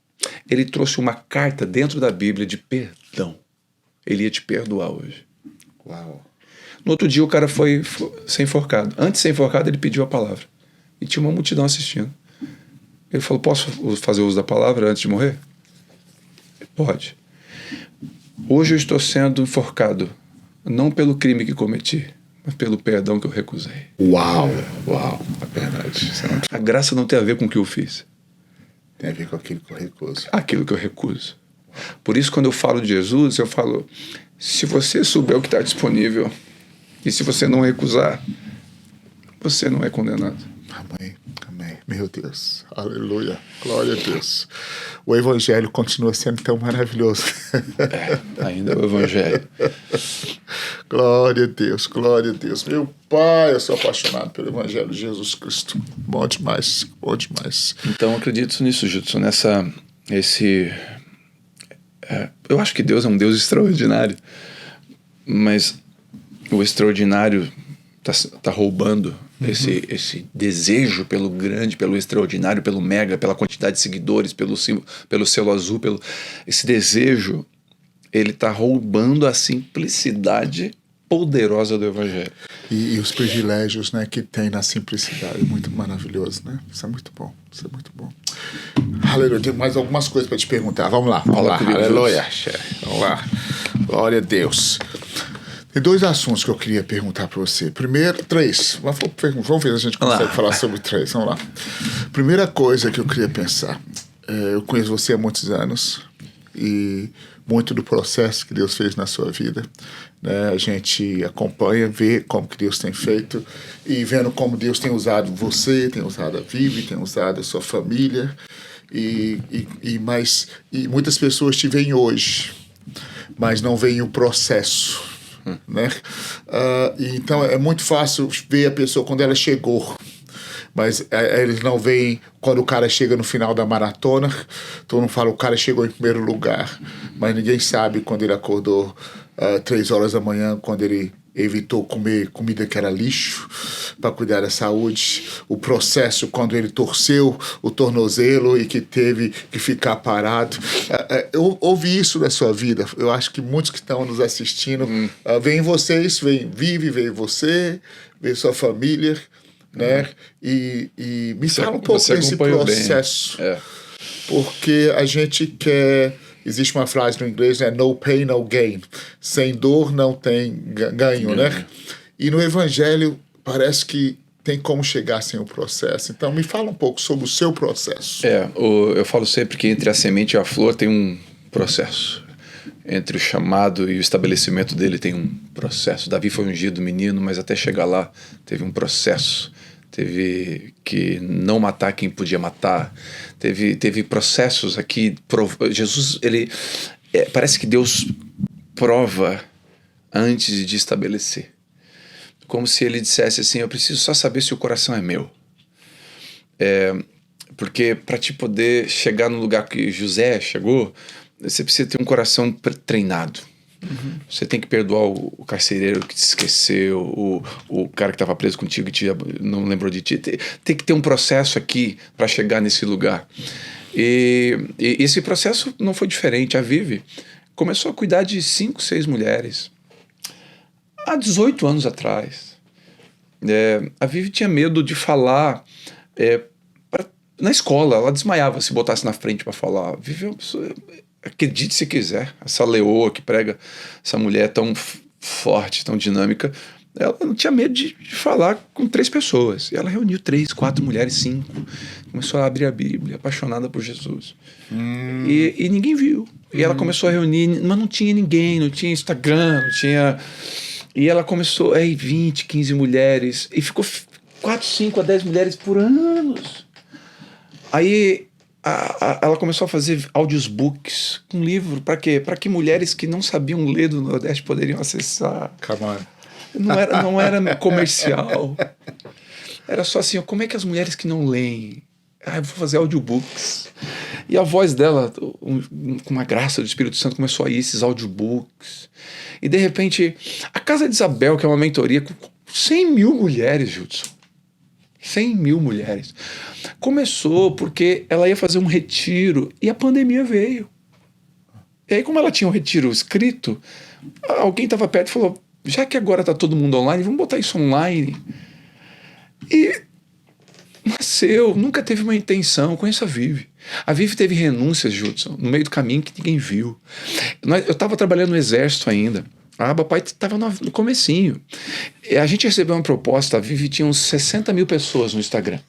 Ele trouxe uma carta dentro da Bíblia de perdão. Ele ia te perdoar hoje. Uau. No outro dia o cara foi ser enforcado. Antes de ser enforcado, ele pediu a palavra. E tinha uma multidão assistindo. Ele falou, posso fazer uso da palavra antes de morrer? Pode. Hoje eu estou sendo enforcado, não pelo crime que cometi, mas pelo perdão que eu recusei. Uau, é verdade. A graça não tem a ver com o que eu fiz. Tem a ver com aquilo que eu recuso. Aquilo que eu recuso. Por isso, quando eu falo de Jesus, eu falo, se você souber o que está disponível, e se você não recusar, você não é condenado. Amém. Meu Deus. Aleluia. Glória a Deus. O Evangelho continua sendo tão maravilhoso. Ainda é o Evangelho. Glória a Deus, glória a Deus. Meu Pai, eu sou apaixonado pelo Evangelho de Jesus Cristo. Bom demais, bom demais. Então, eu acredito nisso, Judson, eu acho que Deus é um Deus extraordinário, mas o extraordinário tá roubando esse desejo pelo grande, pelo extraordinário, pelo mega, pela quantidade de seguidores, pelo selo azul, esse desejo, ele tá roubando a simplicidade poderosa do Evangelho. E os privilégios, né, que tem na simplicidade, muito maravilhoso, né? Isso é muito bom, Aleluia, tem mais algumas coisas para te perguntar. Vamos lá. Aleluia. Vamos lá. Glória a Deus. Tem 2 assuntos que eu queria perguntar para você. Primeiro, 3. Vamos ver se a gente consegue falar sobre 3. Vamos lá. Primeira coisa que eu queria pensar. Eu conheço você há muitos anos e muito do processo que Deus fez na sua vida, né? A gente acompanha, vê como que Deus tem feito e vendo como Deus tem usado você, tem usado a Vivi, tem usado a sua família e muitas pessoas te veem hoje, mas não veem o processo. Né? Então é muito fácil ver a pessoa quando ela chegou, mas eles não veem quando o cara chega no final da maratona. Todo mundo fala, o cara chegou em primeiro lugar, mas ninguém sabe quando ele acordou 3 horas da manhã, quando ele evitou comer comida que era lixo para cuidar da saúde, o processo quando ele torceu o tornozelo e que teve que ficar parado. Eu ouvi isso na sua vida. Eu acho que muitos que estão nos assistindo veem vocês, veem você, veem sua família, né? E me fala um pouco desse processo, porque a gente quer. Existe uma frase no inglês, né? No pain, no gain. Sem dor não tem ganho, né? E no Evangelho parece que tem como chegar sem o processo. Então me fala um pouco sobre o seu processo. Eu falo sempre que entre a semente e a flor tem um processo. Entre o chamado e o estabelecimento dele tem um processo. Davi foi ungido menino, mas até chegar lá teve um processo. Teve que não matar quem podia matar. Teve processos aqui. Jesus, parece que Deus prova antes de estabelecer. Como se ele dissesse assim, eu preciso só saber se o coração é meu. Porque para te poder chegar no lugar que José chegou, você precisa ter um coração treinado. Você tem que perdoar o carcereiro que te esqueceu, o cara que estava preso contigo e não lembrou de ti. Tem que ter um processo aqui para chegar nesse lugar. E esse processo não foi diferente. A Vivi começou a cuidar de 5, 6 mulheres há 18 anos atrás. A Vivi tinha medo de falar na escola. Ela desmaiava se botasse na frente para falar. Vivi é uma pessoa, acredite se quiser, essa leoa que prega, essa mulher tão forte, tão dinâmica, ela não tinha medo de falar com 3 pessoas. E ela reuniu 3, 4 mulheres, 5. Começou a abrir a Bíblia, apaixonada por Jesus. E ninguém viu. E ela começou a reunir, mas não tinha ninguém, não tinha Instagram, não tinha... E ela começou, 20, 15 mulheres, e ficou 4, 5 a 10 mulheres por anos. Aí ela começou a fazer audiobooks com livro, para quê? Para que mulheres que não sabiam ler do Nordeste poderiam acessar. Come on. Não era comercial. Era só assim, como é que as mulheres que não leem... eu vou fazer audiobooks. E a voz dela, com uma graça do Espírito Santo, começou a ir esses audiobooks. E de repente, a Casa de Isabel, que é uma mentoria com 100 mil mulheres, Judson. 100 mil mulheres. Começou porque ela ia fazer um retiro e a pandemia veio. E aí, como ela tinha um retiro escrito, alguém estava perto e falou, já que agora está todo mundo online, vamos botar isso online. E nasceu, nunca teve uma intenção. Conheço a Vivi. A Vivi teve renúncias, Judson, no meio do caminho que ninguém viu. Eu estava trabalhando no exército ainda. A papai estava no comecinho. A gente recebeu uma proposta, a Vivi tinha uns 60 mil pessoas no Instagram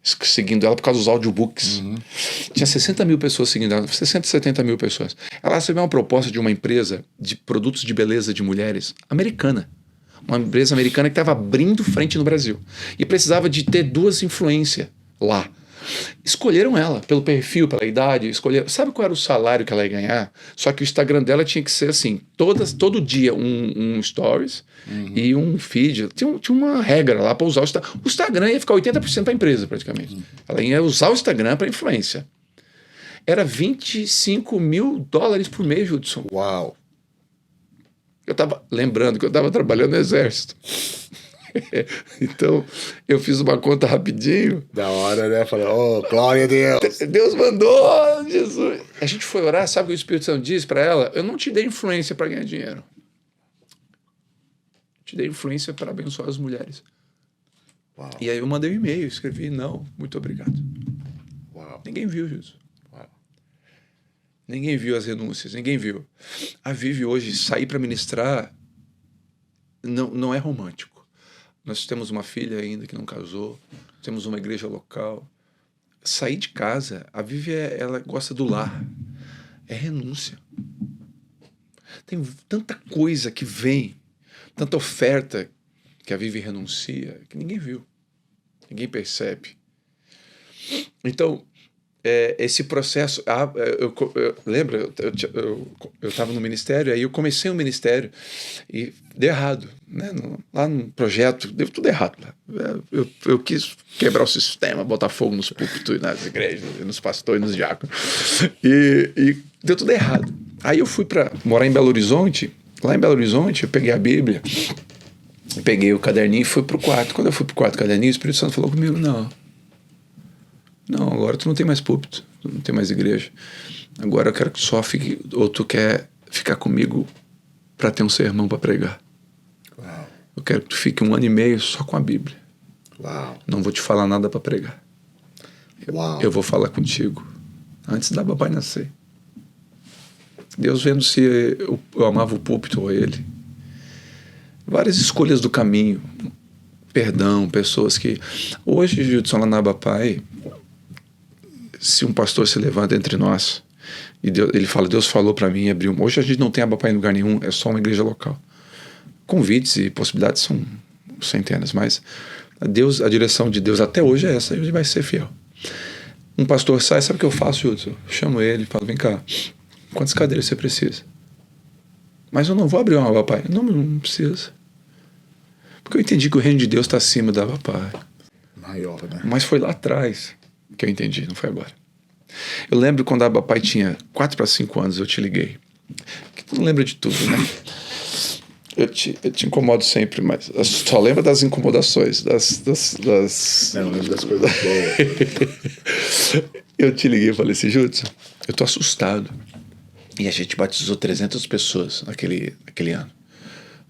seguindo ela por causa dos audiobooks. Tinha 60 mil pessoas seguindo ela, 60, 70 mil pessoas. Ela recebeu uma proposta de uma empresa de produtos de beleza de mulheres americana. Uma empresa americana que estava abrindo frente no Brasil. E precisava de ter 2 influências lá. Escolheram ela pelo perfil, pela idade. Sabe qual era o salário que ela ia ganhar? Só que o Instagram dela tinha que ser assim, todo dia um stories e um feed. Tinha uma regra lá para usar o Instagram ia ficar 80% para a empresa praticamente. Ela ia usar o Instagram para influência. Era $25 mil por mês, Judson. Uau! Eu estava lembrando que eu estava trabalhando no exército. Então, eu fiz uma conta rapidinho. Da hora, né? Falei, glória a Deus. Deus mandou, Jesus. A gente foi orar, sabe o que o Espírito Santo disse para ela? Eu não te dei influência para ganhar dinheiro. Te dei influência para abençoar as mulheres. Uau. E aí eu mandei um e-mail, escrevi, não, muito obrigado. Uau. Ninguém viu, Jesus. Ninguém viu as renúncias, ninguém viu. A Vivi hoje, sair para ministrar, não é romântico. Nós temos uma filha ainda que não casou, temos uma igreja local. Sair de casa, a Vivi, ela gosta do lar. É renúncia. Tem tanta coisa que vem, tanta oferta que a Vivi renuncia, que ninguém viu. Ninguém percebe. Então, esse processo... lembra, eu estava no ministério, aí eu comecei o ministério e deu errado. Né? Lá no projeto, deu tudo errado. Eu quis quebrar o sistema, botar fogo nos púlpitos, nas igrejas, nos pastores, nos diáconos. E deu tudo errado. Aí eu fui para morar em Belo Horizonte. Lá em Belo Horizonte, eu peguei a Bíblia, peguei o caderninho e fui pro quarto. Quando eu fui pro quarto caderninho, o Espírito Santo falou comigo, não, agora tu não tem mais púlpito, tu não tem mais igreja. Agora eu quero que tu só fique, ou tu quer ficar comigo para ter um sermão para pregar. Uau. Eu quero que tu fique 1 ano e meio só com a Bíblia. Uau. Não vou te falar nada para pregar. Uau. Eu vou falar contigo antes da papai nascer. Deus vendo se eu amava o púlpito ou ele. Várias escolhas do caminho. Perdão, pessoas que... Hoje, Judson, lá na Abapai, se um pastor se levanta entre nós e ele fala, Deus falou para mim, abriu. Hoje a gente não tem Abapai em lugar nenhum, é só uma igreja local. Convites e possibilidades são centenas, mas a direção de Deus até hoje é essa, e ele vai ser fiel. Um pastor sai, sabe o que eu faço, Judson? Eu chamo ele e falo, vem cá, quantas cadeiras você precisa? Mas eu não vou abrir uma Abapai. Não precisa. Porque eu entendi que o reino de Deus está acima da Abapai. Maior, né? Mas foi lá atrás que eu entendi, não foi agora. Eu lembro quando a Abapai tinha 4 para 5 anos, eu te liguei. Que tu não lembra de tudo, né? Eu te incomodo sempre, mas eu só lembro das incomodações, Não, lembro das coisas boas. Eu te liguei e falei assim, Judson, eu tô assustado. E a gente batizou 300 pessoas naquele ano.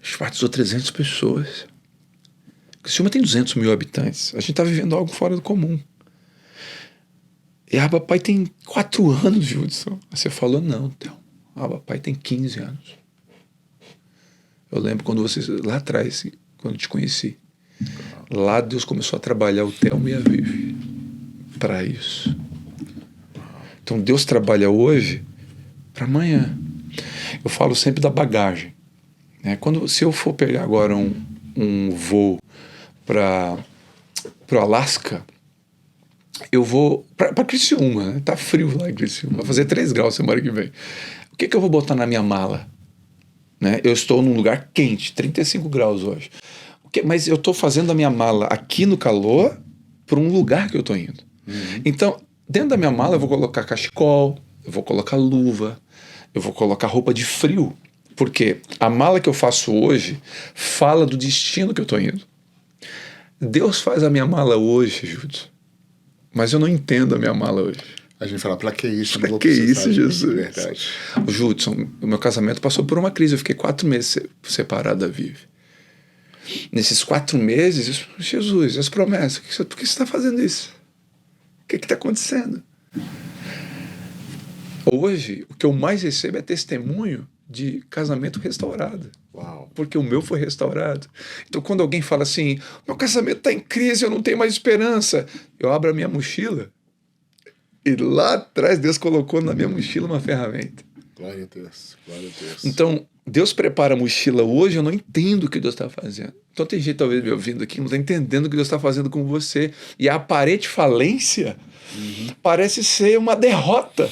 A gente batizou 300 pessoas. Criciúma tem 200 mil habitantes. A gente tá vivendo algo fora do comum. E a Papai tem 4 anos, Judson. Aí você falou, não, Theo. A Papai tem 15 anos. Eu lembro quando você, lá atrás, quando eu te conheci, lá Deus começou a trabalhar o Theo e a Vivi para isso. Então Deus trabalha hoje para amanhã. Eu falo sempre da bagagem, né? Se eu for pegar agora um voo para o Alasca, eu vou para Criciúma, né? Tá frio lá em Criciúma, vai fazer 3 graus semana que vem. O que eu vou botar na minha mala? Né? Eu estou num lugar quente, 35 graus hoje. Mas eu estou fazendo a minha mala aqui no calor para um lugar que eu estou indo. Então, dentro da minha mala eu vou colocar cachecol, eu vou colocar luva, eu vou colocar roupa de frio. Porque a mala que eu faço hoje fala do destino que eu estou indo. Deus faz a minha mala hoje, Judson, mas eu não entendo a minha mala hoje. A gente fala, pra que isso? Pra que isso, Jesus? Verdade. O Judson, o meu casamento passou por uma crise. Eu fiquei 4 meses separado da Vivi. Nesses 4 meses, Jesus, as promessas, por que você está fazendo isso? O que está acontecendo? Hoje, o que eu mais recebo é testemunho de casamento restaurado. Uau. Porque o meu foi restaurado. Então, quando alguém fala assim, meu casamento está em crise, eu não tenho mais esperança, eu abro a minha mochila e lá atrás Deus colocou na minha mochila uma ferramenta. Glória a Deus, glória a Deus. Então, Deus prepara a mochila hoje, eu não entendo o que Deus está fazendo. Então tem gente talvez me ouvindo aqui, não está entendendo o que Deus está fazendo com você. E a aparente falência parece ser uma derrota,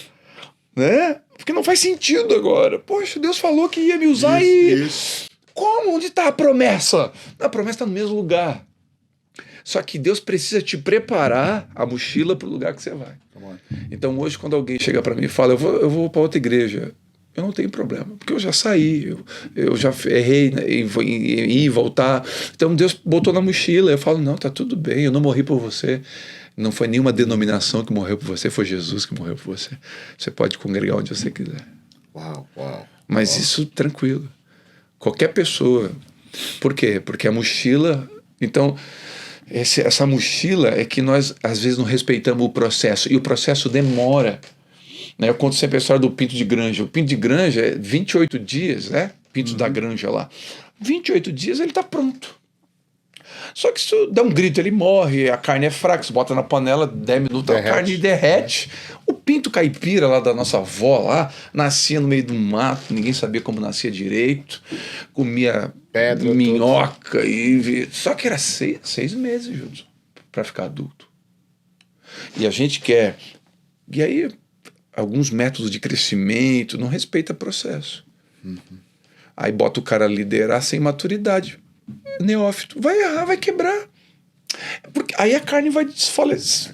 né? Porque não faz sentido agora. Poxa, Deus falou que ia me usar isso. Como? Onde está a promessa? A promessa está no mesmo lugar. Só que Deus precisa te preparar a mochila para o lugar que você vai. Então hoje quando alguém chega para mim e fala, eu vou para outra igreja, eu não tenho problema, porque eu já saí, eu já errei, né, em ir e voltar. Então Deus botou na mochila, eu falo, não, tá tudo bem, eu não morri por você. Não foi nenhuma denominação que morreu por você, foi Jesus que morreu por você. Você pode congregar onde você quiser. Uau, uau. Mas isso tranquilo. Qualquer pessoa. Por quê? Porque a mochila... Então, essa mochila é que nós, às vezes, não respeitamos o processo. E o processo demora. Né? Eu conto sempre a história do pinto de granja. O pinto de granja é 28 dias, né? Pinto da granja lá. 28 dias ele está pronto. Só que se tu dá um grito, ele morre, a carne é fraca, você bota na panela, 10 minutos, derrete. A carne derrete. O pinto caipira lá da nossa avó lá, nascia no meio do mato, ninguém sabia como nascia direito, comia pedra, minhoca, só que era 6 meses, Judson, para ficar adulto. E a gente quer... E aí, alguns métodos de crescimento, não respeita o processo. Aí bota o cara a liderar sem maturidade. Neófito, vai errar, vai quebrar. Porque aí a carne vai desfalecer,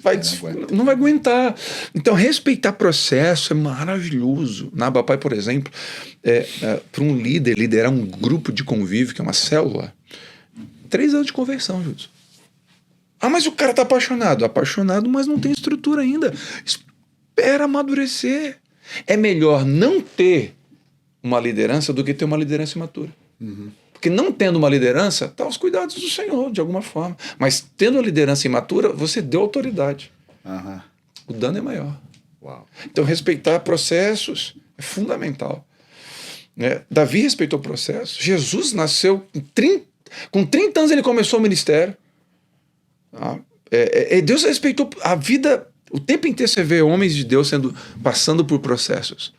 não vai aguentar. Então, respeitar processo é maravilhoso. Na Abapai, por exemplo, para um líder liderar um grupo de convívio, que é uma célula, 3 anos de conversão, Judson. Ah, mas o cara tá apaixonado, mas não tem estrutura ainda. Espera amadurecer. É melhor não ter uma liderança do que ter uma liderança imatura. Porque não tendo uma liderança, está aos cuidados do Senhor, de alguma forma. Mas tendo a liderança imatura, você deu autoridade. O dano é maior. Uau. Então, respeitar processos é fundamental. Davi respeitou o processo. Jesus nasceu com 30 anos, ele começou o ministério. Deus respeitou a vida. O tempo inteiro você vê homens de Deus passando por processos.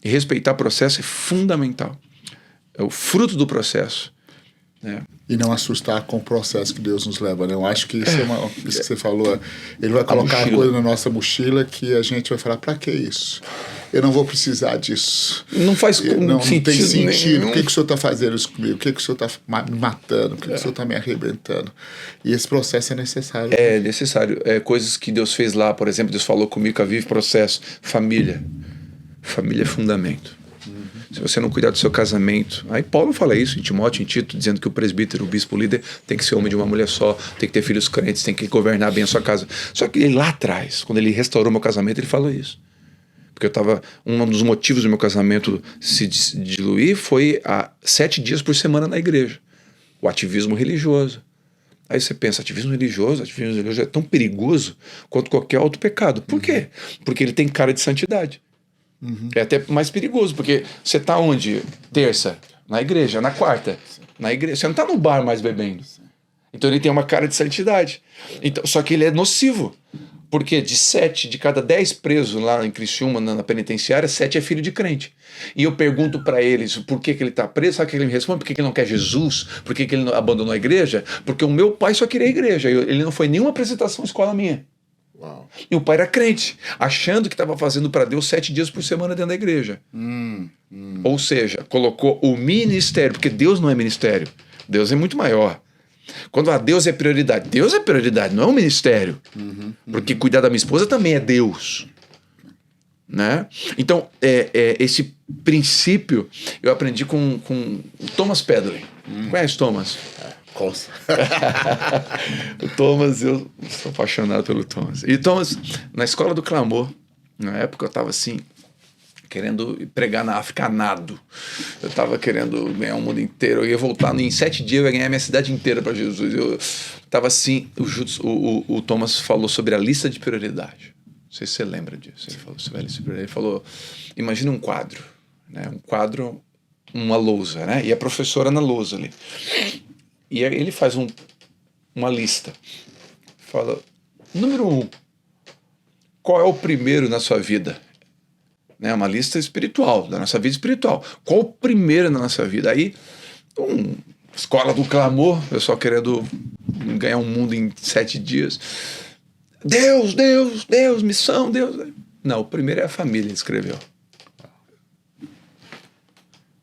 E respeitar processo é fundamental. É o fruto do processo. Né? E não assustar com o processo que Deus nos leva. Né? Eu acho que isso isso que você falou. Ele vai colocar a coisa na nossa mochila que a gente vai falar, pra que isso? Eu não vou precisar disso. Não faz sentido. Não tem sentido. Nenhum. O que o Senhor está fazendo isso comigo? O que o Senhor está me matando? O que o Senhor está me arrebentando? E esse processo é necessário. É necessário. Coisas que Deus fez lá, por exemplo, Deus falou comigo que vive processo. Família. Família é fundamento. se você não cuidar do seu casamento. Aí Paulo fala isso em Timóteo, em Tito, dizendo que o presbítero, o bispo, o líder, tem que ser homem de uma mulher só, tem que ter filhos crentes, tem que governar bem a sua casa. Só que ele, lá atrás, quando ele restaurou meu casamento, ele falou isso. Porque um dos motivos do meu casamento se diluir foi 7 dias por semana na igreja. O ativismo religioso. Aí você pensa, ativismo religioso é tão perigoso quanto qualquer outro pecado. Por quê? Porque ele tem cara de santidade. É até mais perigoso, porque você está onde? Terça, na igreja, na quarta, na igreja. Você não está no bar mais bebendo. Então ele tem uma cara de santidade. Então, só que ele é nocivo. Porque de cada 10 presos lá em Criciúma, na penitenciária, 7 é filho de crente. E eu pergunto para eles por que ele está preso, sabe o que ele me responde? Por que ele não quer Jesus? Por que ele não abandonou a igreja? Porque o meu pai só queria a igreja. Ele não foi nenhuma apresentação à escola minha. Uau. E o pai era crente, achando que estava fazendo para Deus 7 dias por semana dentro da igreja. Ou seja, colocou o ministério, porque Deus não é ministério. Deus é muito maior. Quando Deus é prioridade, não é um ministério. Porque cuidar da minha esposa também é Deus. Né? Então, esse princípio eu aprendi com Thomas Pedley. Conhece Thomas? O Thomas, eu sou apaixonado pelo Thomas. E Thomas, na Escola do Clamor, na época eu estava assim, querendo pregar na África a nado. Eu estava querendo ganhar o mundo inteiro. Eu ia voltar, em 7 dias eu ia ganhar minha cidade inteira para Jesus. Eu estava assim, o Thomas falou sobre a lista de prioridade. Não sei se você lembra disso. Ele falou sobre a lista de prioridade. Ele falou, imagina um quadro, né? Um quadro, uma lousa, né? E a professora na lousa ali. E aí ele faz uma lista. Fala, número 1, qual é o primeiro na sua vida? Né, uma lista espiritual, da nossa vida espiritual. Qual o primeiro na nossa vida? Aí, Escola do Clamor, eu só querendo ganhar um mundo em 7 dias. Deus, missão, Deus. Não, o primeiro é a família, ele escreveu.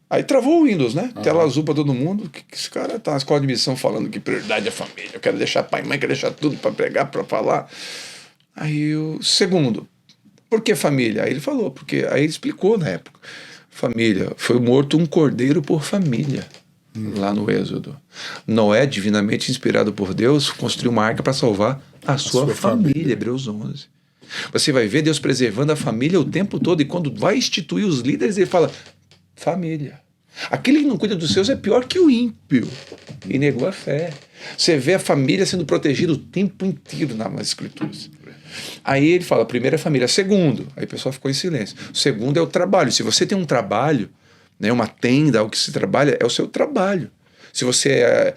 Aí travou o Windows, né? Tela azul para todo mundo. Que esse cara tá na escola de missão falando que prioridade é a família. Eu quero deixar pai e mãe, quero deixar tudo para pregar, para falar. Aí o segundo, por que família? Aí ele falou, porque aí ele explicou na época. Família, foi morto um cordeiro por família, lá no Êxodo. Noé, divinamente inspirado por Deus, construiu uma arca para salvar a sua família, Hebreus 11. Você vai ver Deus preservando a família o tempo todo, e quando vai instituir os líderes, ele fala, família. Aquele que não cuida dos seus é pior que o ímpio, e negou a fé. Você vê a família sendo protegida o tempo inteiro nas escrituras. Aí ele fala, primeiro é a família. Segundo, aí o pessoal ficou em silêncio. O segundo é o trabalho. Se você tem um trabalho, né, uma tenda, algo que se trabalha, é o seu trabalho. Se você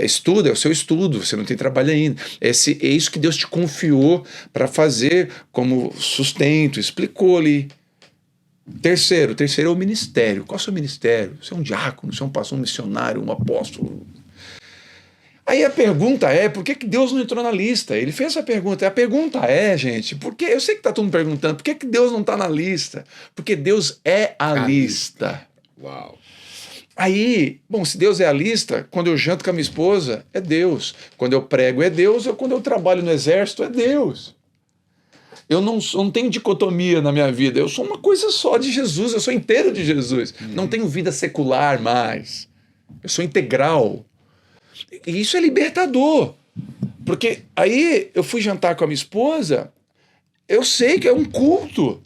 estuda, é o seu estudo. Você não tem trabalho ainda. É isso que Deus te confiou para fazer como sustento. Explicou ali. Terceiro é o ministério. Qual é o seu ministério? Você é um diácono, você é um pastor, um missionário, um apóstolo. Aí a pergunta é, por que Deus não entrou na lista? Ele fez essa pergunta. A pergunta é, gente, porque eu sei que está todo mundo perguntando, por que Deus não está na lista? Porque Deus é a lista. Uau. Aí, bom, se Deus é a lista, quando eu janto com a minha esposa, é Deus. Quando eu prego, é Deus. Quando eu trabalho no exército, é Deus. Eu não tenho dicotomia na minha vida. Eu sou uma coisa só de Jesus. Eu sou inteiro de Jesus. Não tenho vida secular mais. Eu sou integral. E isso é libertador. Porque aí eu fui jantar com a minha esposa, eu sei que é um culto.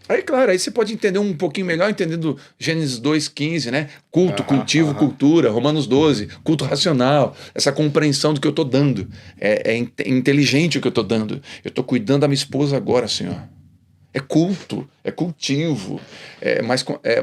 Aí, claro, aí você pode entender um pouquinho melhor, entendendo Gênesis 2,15, né? Culto, cultivo, cultura, Romanos 12, culto racional, essa compreensão do que eu estou dando. É inteligente o que eu estou dando. Eu estou cuidando da minha esposa agora, Senhor. É culto, é cultivo,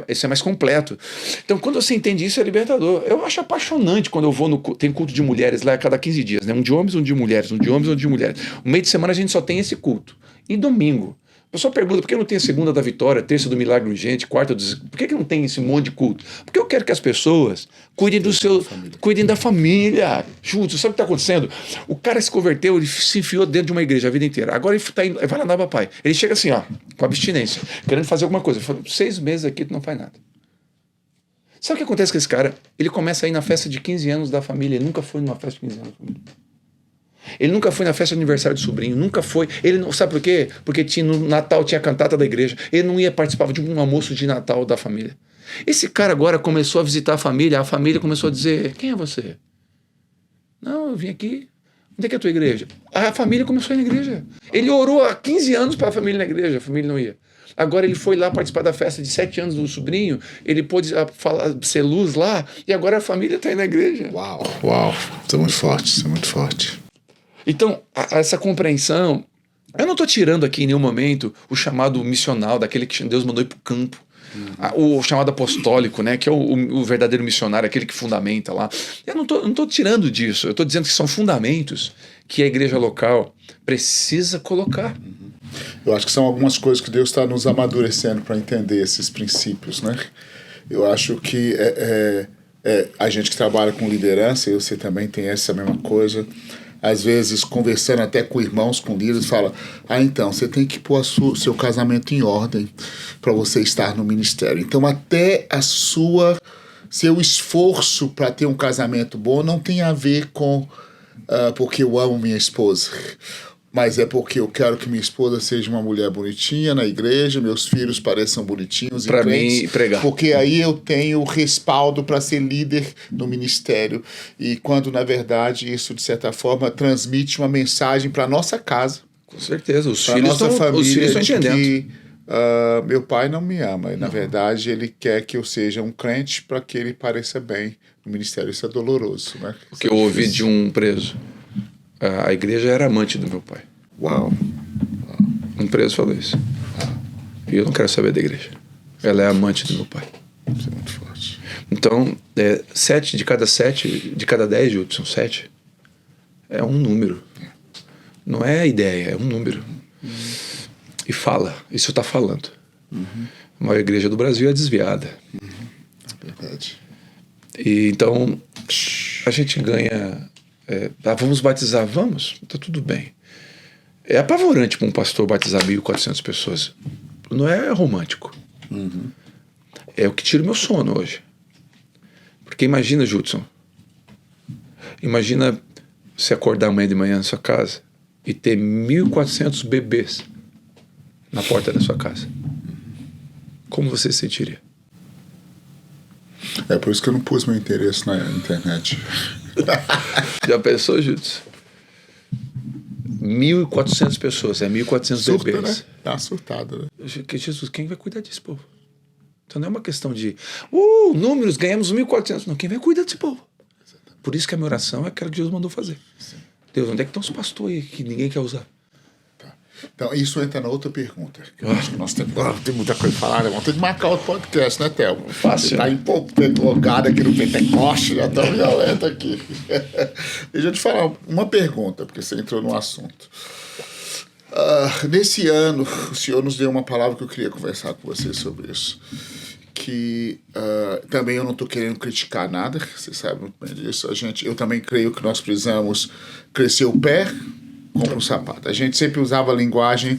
esse é mais completo. Então, quando você entende isso, é libertador. Eu acho apaixonante quando eu vou tem culto de mulheres lá a cada 15 dias, né? Um de homens, um de mulheres, um de homens, um de mulheres. No meio de semana a gente só tem esse culto. E domingo. O pessoal pergunta, por que não tem a segunda da vitória, terça do milagre urgente, quarta do... Por que não tem esse monte de culto? Porque eu quero que as pessoas cuidem da família. Juntos, sabe o que está acontecendo? O cara se converteu, ele se enfiou dentro de uma igreja a vida inteira. Agora ele tá indo, vai lá na papai. Ele chega assim, ó, com abstinência, querendo fazer alguma coisa. Ele fala, 6 meses aqui tu não faz nada. Sabe o que acontece com esse cara? Ele começa a ir na festa de 15 anos da família. Ele nunca foi numa festa de 15 anos da família. Ele nunca foi na festa de aniversário do sobrinho, nunca foi. Ele não sabe por quê? Porque no Natal tinha a cantata da igreja. Ele não ia participar de um almoço de Natal da família. Esse cara agora começou a visitar a família começou a dizer, quem é você? Não, eu vim aqui. Onde é que é a tua igreja? A família começou a ir na igreja. Ele orou há 15 anos para a família na igreja, a família não ia. Agora ele foi lá participar da festa de 7 anos do sobrinho, ele pôde ser luz lá, e agora a família está aí na igreja. Uau, isso é muito forte, isso é muito forte. Então, essa compreensão, eu não estou tirando aqui em nenhum momento o chamado missional, daquele que Deus mandou ir para o campo. O chamado apostólico, né, que é o verdadeiro missionário, aquele que fundamenta lá. Eu não tô tirando disso, eu estou dizendo que são fundamentos que a igreja local precisa colocar. Eu acho que são algumas coisas que Deus está nos amadurecendo para entender esses princípios, né? Eu acho que a gente que trabalha com liderança, e você também tem essa mesma coisa, às vezes conversando até com irmãos, com líderes, fala, então, você tem que pôr seu casamento em ordem para você estar no ministério. Então, até seu esforço para ter um casamento bom não tem a ver com porque eu amo minha esposa, mas é porque eu quero que minha esposa seja uma mulher bonitinha na igreja, meus filhos pareçam bonitinhos para mim pregar. Porque aí eu tenho respaldo para ser líder no ministério. E quando, na verdade, isso, de certa forma, transmite uma mensagem para nossa casa. Com certeza, os filhos estão entendendo. Que meu pai não me ama. E, na verdade, ele quer que eu seja um crente para que ele pareça bem no ministério. Isso é doloroso, né? O que eu ouvi de um preso. A igreja era amante do meu pai. Uau. Um preso falou isso. E eu não quero saber da igreja. Ela é amante do meu pai. Isso é muito forte. Então, 7 de cada 10, Judson, 7 é um número. Não é ideia, é um número. E fala, isso está falando. A maior igreja do Brasil é desviada. É verdade. E então, a gente ganha... vamos batizar, vamos, tá tudo bem. É apavorante para um pastor batizar 1.400 pessoas. Não é romântico. É o que tira o meu sono hoje. Porque imagina, Judson, imagina você acordar amanhã de manhã na sua casa e ter 1.400 bebês na porta da sua casa. Como você se sentiria? É por isso que eu não pus meu interesse na internet. Já pensou, Judson? 1.400 pessoas, 1.400 bebês. Né? Tá surtado, né? Jesus, quem vai cuidar desse povo? Então não é uma questão de números, ganhamos 1.400. Não, quem vai cuidar desse povo? Por isso que a minha oração é aquela que Deus mandou fazer. Sim. Deus, onde é que estão os pastores aí que ninguém quer usar? Tá. Então, isso entra na outra pergunta. Que eu acho que nós temos muita coisa pra falar, né? Vamos ter que marcar outro podcast, né, Thelma? Fácil. Você tá empolgado aqui no Pentecoste, já tá violento aqui. Deixa eu te falar uma pergunta, porque você entrou no assunto. Nesse ano, o Senhor nos deu uma palavra que eu queria conversar com você sobre isso. Que também eu não estou querendo criticar nada, você sabe muito bem disso. Eu também creio que nós precisamos crescer o pé, compra um sapato. A gente sempre usava a linguagem,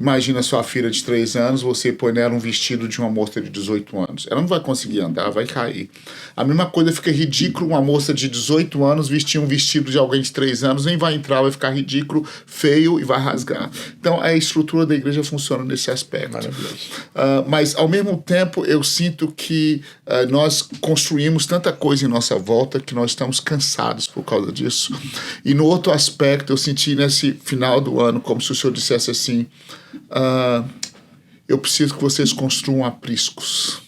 imagina sua filha de 3 anos, você põe nela um vestido de uma moça de 18 anos. Ela não vai conseguir andar, vai cair. A mesma coisa, fica ridículo uma moça de 18 anos vestir um vestido de alguém de 3 anos, nem vai entrar, vai ficar ridículo, feio e vai rasgar. Então a estrutura da igreja funciona nesse aspecto. Maravilhoso. Mas ao mesmo tempo eu sinto que nós construímos tanta coisa em nossa volta que nós estamos cansados por causa disso. E no outro aspecto, eu senti nesse final do ano como se o Senhor dissesse assim, eu preciso que vocês construam apriscos.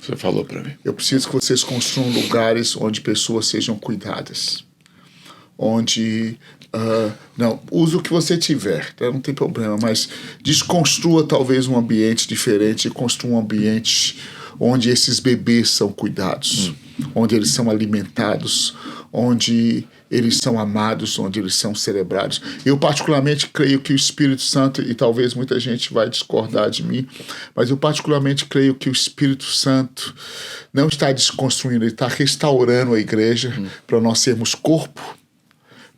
Você falou para mim. Eu preciso que vocês construam lugares onde pessoas sejam cuidadas. Onde... não, use o que você tiver, tá? Não tem problema, mas desconstrua talvez um ambiente diferente e construa um ambiente onde esses bebês são cuidados, onde eles são alimentados, onde eles são amados, onde eles são celebrados. Eu particularmente creio que o Espírito Santo, e talvez muita gente vai discordar de mim, mas eu particularmente creio que o Espírito Santo não está desconstruindo, ele está restaurando a igreja para nós sermos corpo,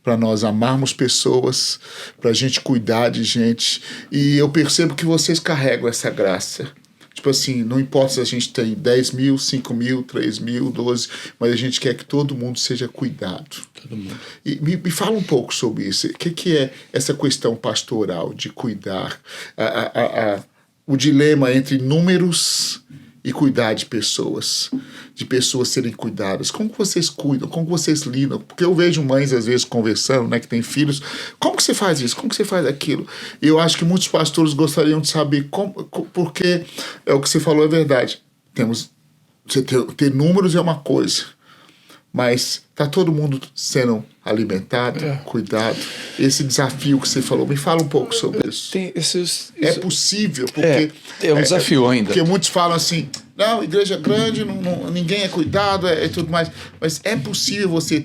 para nós amarmos pessoas, para a gente cuidar de gente. E eu percebo que vocês carregam essa graça. Tipo assim, não importa se a gente tem 10 mil, 5 mil, 3 mil, 12, mas a gente quer que todo mundo seja cuidado. Todo mundo. E me fala um pouco sobre isso. O que é essa questão pastoral de cuidar? O dilema entre números e cuidar de pessoas serem cuidadas? Como que vocês cuidam? Como que vocês lidam? Porque eu vejo mães, às vezes, conversando, né, que têm filhos. Como que você faz isso? Como que você faz aquilo? E eu acho que muitos pastores gostariam de saber porque é o que você falou, é verdade. Você ter números é uma coisa, mas tá todo mundo sendo alimentado, cuidado. Esse desafio que você falou, me fala um pouco sobre isso. É possível, porque... É um desafio ainda. Porque muitos falam assim, não, igreja grande, ninguém é cuidado, é tudo mais. Mas é possível você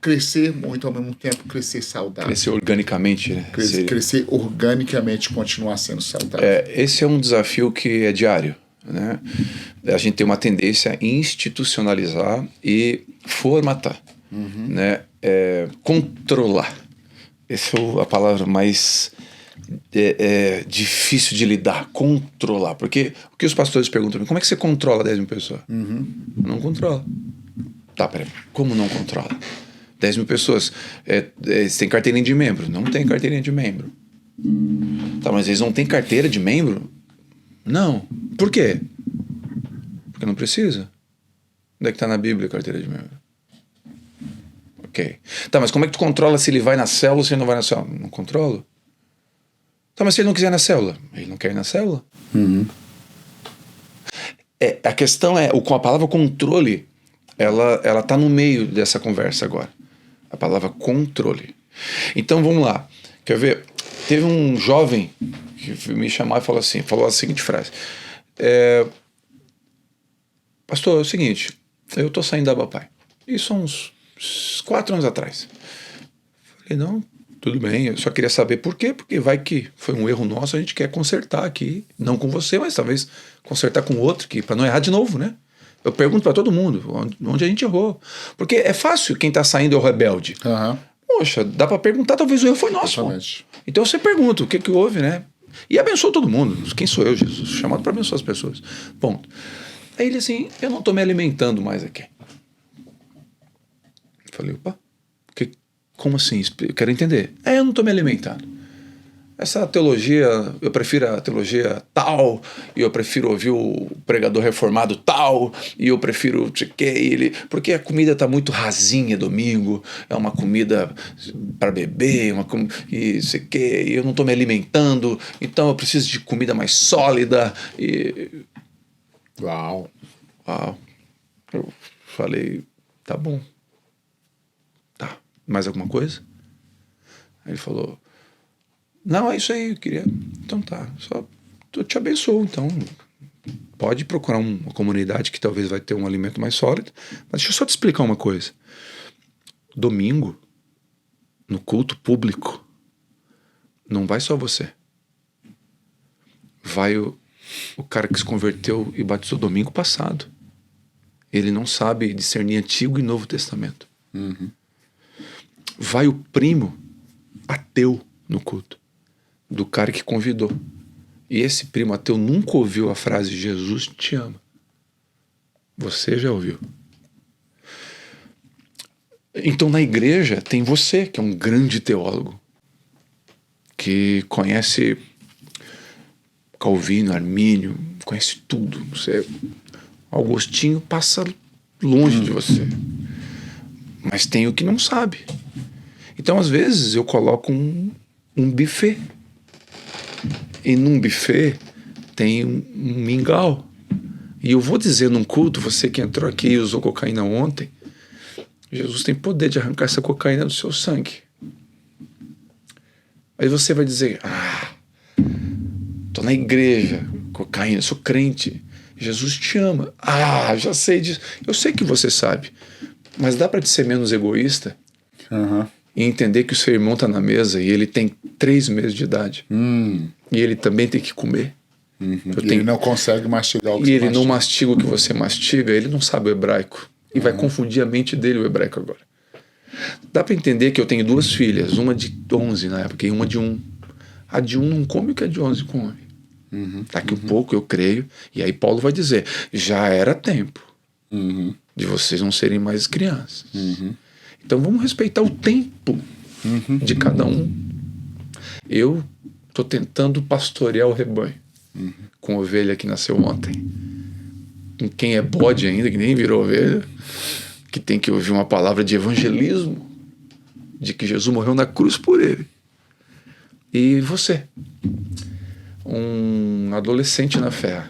crescer muito, ao mesmo tempo crescer saudável. Crescer organicamente, né? Crescer organicamente e continuar sendo saudável. Esse é um desafio que é diário, né? A gente tem uma tendência a institucionalizar e formatar, né? Controlar. Essa é a palavra mais difícil de lidar, controlar. Porque o que os pastores perguntam para mim, como é que você controla 10 mil pessoas? Não controla. Tá, peraí, como não controla? 10 mil pessoas, eles têm carteirinha de membro? Não tem carteirinha de membro. Tá, mas eles não têm carteira de membro? Não. Por quê? Porque não precisa. Onde é que está na Bíblia a carteira de membro? Ok. Tá, mas como é que tu controla se ele vai na célula ou se ele não vai na célula? Não controlo. Tá, mas se ele não quiser ir na célula? Ele não quer ir na célula. A questão com a palavra controle, ela tá no meio dessa conversa agora. A palavra controle. Então vamos lá. Quer ver? Teve um jovem que me chamou e falou a seguinte frase. Pastor, é o seguinte, eu tô saindo da Abapai. Isso há uns 4 anos atrás. Falei, não, tudo bem, eu só queria saber por quê, porque vai que foi um erro nosso, a gente quer consertar aqui, não com você, mas talvez consertar com outro, para não errar de novo, né? Eu pergunto para todo mundo onde a gente errou. Porque é fácil, quem tá saindo é o rebelde. Poxa, dá para perguntar, talvez o erro foi nosso. Então você pergunta o que houve, né? E abençoa todo mundo. Quem sou eu, Jesus? Chamado para abençoar as pessoas. Ponto. Aí ele assim, eu não tô me alimentando mais aqui. Falei, opa, como assim? Eu quero entender. Eu não tô me alimentando. Essa teologia, eu prefiro a teologia tal, e eu prefiro ouvir o pregador reformado tal, e eu prefiro porque a comida tá muito rasinha domingo, é uma comida para beber, e eu não tô me alimentando, então eu preciso de comida mais sólida. Uau. Eu falei, tá bom. Tá, mais alguma coisa? Aí ele falou, não, é isso aí, eu queria. Então tá, só eu te abençoo. Então pode procurar uma comunidade que talvez vai ter um alimento mais sólido. Mas deixa eu só te explicar uma coisa. Domingo, no culto público, não vai só você. Vai o cara que se converteu e batizou domingo passado. Ele não sabe discernir Antigo e Novo Testamento. Vai o primo ateu no culto do cara que convidou. E esse primo ateu nunca ouviu a frase Jesus te ama. Você já ouviu. Então na igreja tem você, que é um grande teólogo, que conhece Calvino, Armínio, conhece tudo. Augustinho passa longe de você. Mas tem o que não sabe. Então às vezes eu coloco um buffet. E num buffet tem um mingau. E eu vou dizer num culto, você que entrou aqui e usou cocaína ontem, Jesus tem poder de arrancar essa cocaína do seu sangue. Aí você vai dizer, tô na igreja, cocaína, sou crente, Jesus te ama. Já sei disso. Eu sei que você sabe, mas dá para te ser menos egoísta e entender que o seu irmão tá na mesa e ele tem 3 meses de idade. E ele também tem que comer. Ele não consegue mastigar o que você mastiga. E ele não mastiga o que você mastiga, ele não sabe o hebraico. E vai confundir a mente dele o hebraico agora. Dá para entender que eu tenho 2 filhas, uma de 11 na época e uma de 1. A de 1 não come o que a de 11 come. Daqui um pouco eu creio. E aí Paulo vai dizer, já era tempo de vocês não serem mais crianças. Então vamos respeitar o tempo de cada um. Eu estou tentando pastorear o rebanho com a ovelha que nasceu ontem. em quem é bode ainda, que nem virou ovelha, que tem que ouvir uma palavra de evangelismo, de que Jesus morreu na cruz por ele. E você, um adolescente na fé,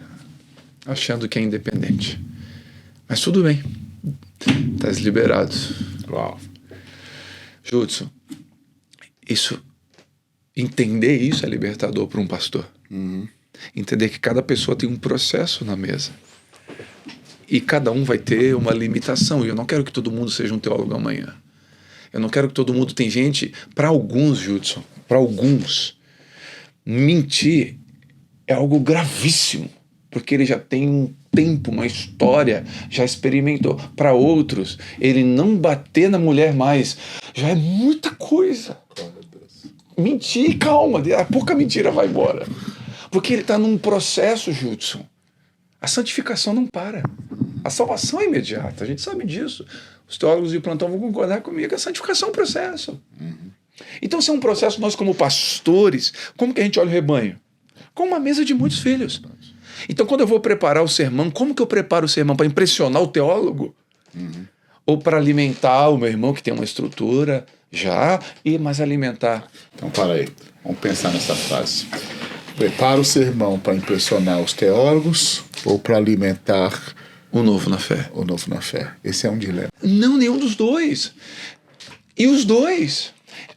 achando que é independente. Mas tudo bem, estás liberado. Uau. Judson, entender isso é libertador para um pastor. Entender que cada pessoa tem um processo na mesa. E cada um vai ter uma limitação. E eu não quero que todo mundo seja um teólogo amanhã. Eu não quero que todo mundo... Tem gente... Para alguns, Judson, para alguns, mentir é algo gravíssimo. Porque ele já tem um tempo, uma história, já experimentou. Para outros, ele não bater na mulher mais já é muita coisa. Mentir, calma, a pouca mentira vai embora. Porque ele está num processo, Judson. A santificação não para. A salvação é imediata, a gente sabe disso. Os teólogos de plantão vão concordar comigo que a santificação é um processo. Então, se é um processo, nós como pastores, como que a gente olha o rebanho? Com uma mesa de muitos filhos. Então, quando eu vou preparar o sermão, como que eu preparo o sermão? Para impressionar o teólogo? Ou para alimentar o meu irmão que tem uma estrutura já, mas alimentar? Então, para aí. Vamos pensar nessa frase. Prepara o sermão para impressionar os teólogos ou para alimentar o novo na fé? O novo na fé. Esse é um dilema. Não, nenhum dos dois. E os dois.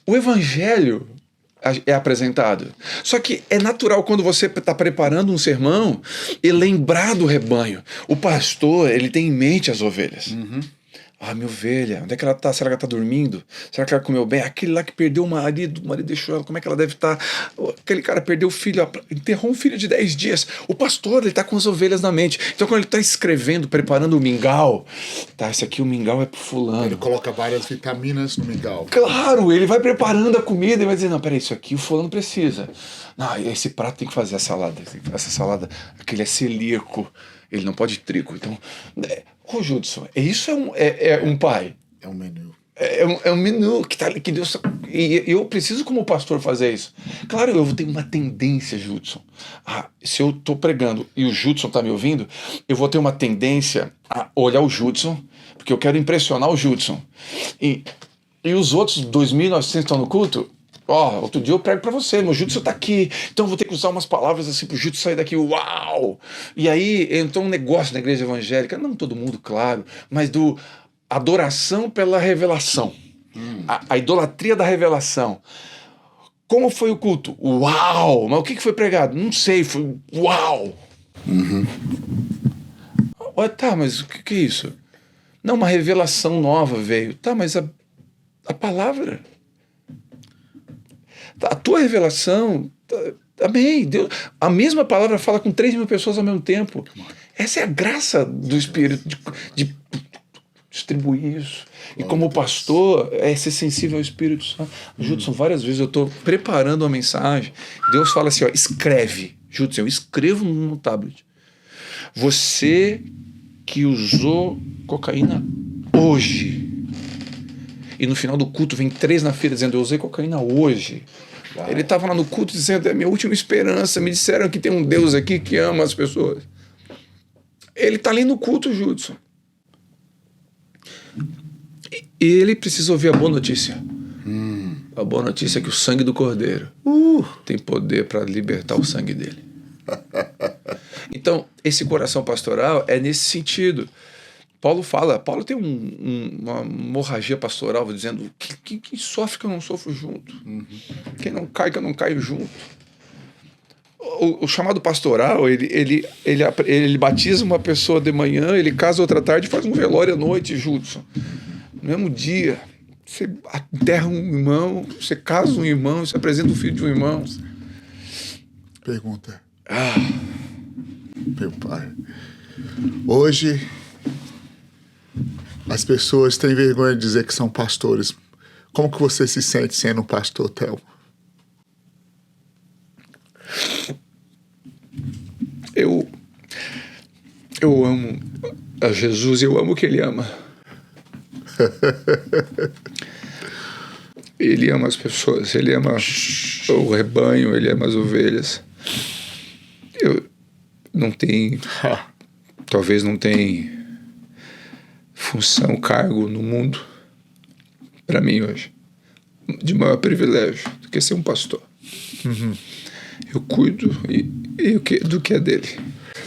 O evangelho é apresentado. Só que é natural quando você está preparando um sermão e lembrar do rebanho. O pastor, ele tem em mente as ovelhas. Ah, minha ovelha, onde é que ela está? Será que ela está dormindo? Será que ela comeu bem? Aquele lá que perdeu o marido deixou ela, como é que ela deve estar? Aquele cara perdeu o filho, enterrou um filho de 10 dias. O pastor, ele está com as ovelhas na mente. Então, quando ele está escrevendo, preparando o mingau, tá, esse aqui o mingau é pro fulano. Ele coloca várias vitaminas no mingau. Claro, ele vai preparando a comida e vai dizer, não, peraí, isso aqui o fulano precisa. Não, esse prato tem que fazer a salada. Essa salada, aquele é celíaco, ele não pode trigo. Então... Ô, Judson, isso é um pai. É um menu. É um menu que Deus... E eu preciso, como pastor, fazer isso. Claro, eu vou ter uma tendência, Judson. Se eu estou pregando e o Judson está me ouvindo, eu vou ter uma tendência a olhar o Judson, porque eu quero impressionar o Judson. E os outros 2.900 estão no culto... outro dia eu prego pra você, meu Judson tá aqui, então eu vou ter que usar umas palavras assim pro Judson sair daqui, uau! E aí entrou um negócio na igreja evangélica, não todo mundo, claro, mas do adoração pela revelação, a idolatria da revelação. Como foi o culto? Uau! Mas o que foi pregado? Não sei, foi uau! Tá, mas o que é isso? Não, uma revelação nova veio. Tá, mas a palavra... A tua revelação, amém, Deus, a mesma palavra fala com 3.000 pessoas ao mesmo tempo. Essa é a graça do Espírito, de distribuir isso. E como pastor, é ser sensível ao Espírito Santo. Judson, várias vezes eu estou preparando uma mensagem, Deus fala assim, escreve. Judson, eu escrevo no tablet. Você que usou cocaína hoje... E no final do culto vem 3 na fila dizendo, eu usei cocaína hoje. Uau. Ele estava lá no culto dizendo, é a minha última esperança, me disseram que tem um Deus aqui que ama as pessoas. Ele está ali no culto, Judson. E ele precisa ouvir a boa notícia. A boa notícia é que o sangue do Cordeiro tem poder para libertar o sangue dele. Então, esse coração pastoral é nesse sentido. Paulo tem uma hemorragia pastoral dizendo quem sofre que eu não sofro junto. Quem não cai que eu não caio junto. O chamado pastoral, ele batiza uma pessoa de manhã, ele casa outra tarde e faz um velório à noite, Judson. No mesmo dia, você enterra um irmão, você casa um irmão, você apresenta o filho de um irmão. Pergunta. Meu pai. Hoje... As pessoas têm vergonha de dizer que são pastores. Como que você se sente sendo um pastor, Thelmo? Eu amo a Jesus e eu amo o que Ele ama. Ele ama as pessoas, Ele ama o rebanho, Ele ama as ovelhas. Eu não tenho talvez não tem função, cargo no mundo, para mim hoje, de maior privilégio do que ser um pastor. Eu cuido do que é dele.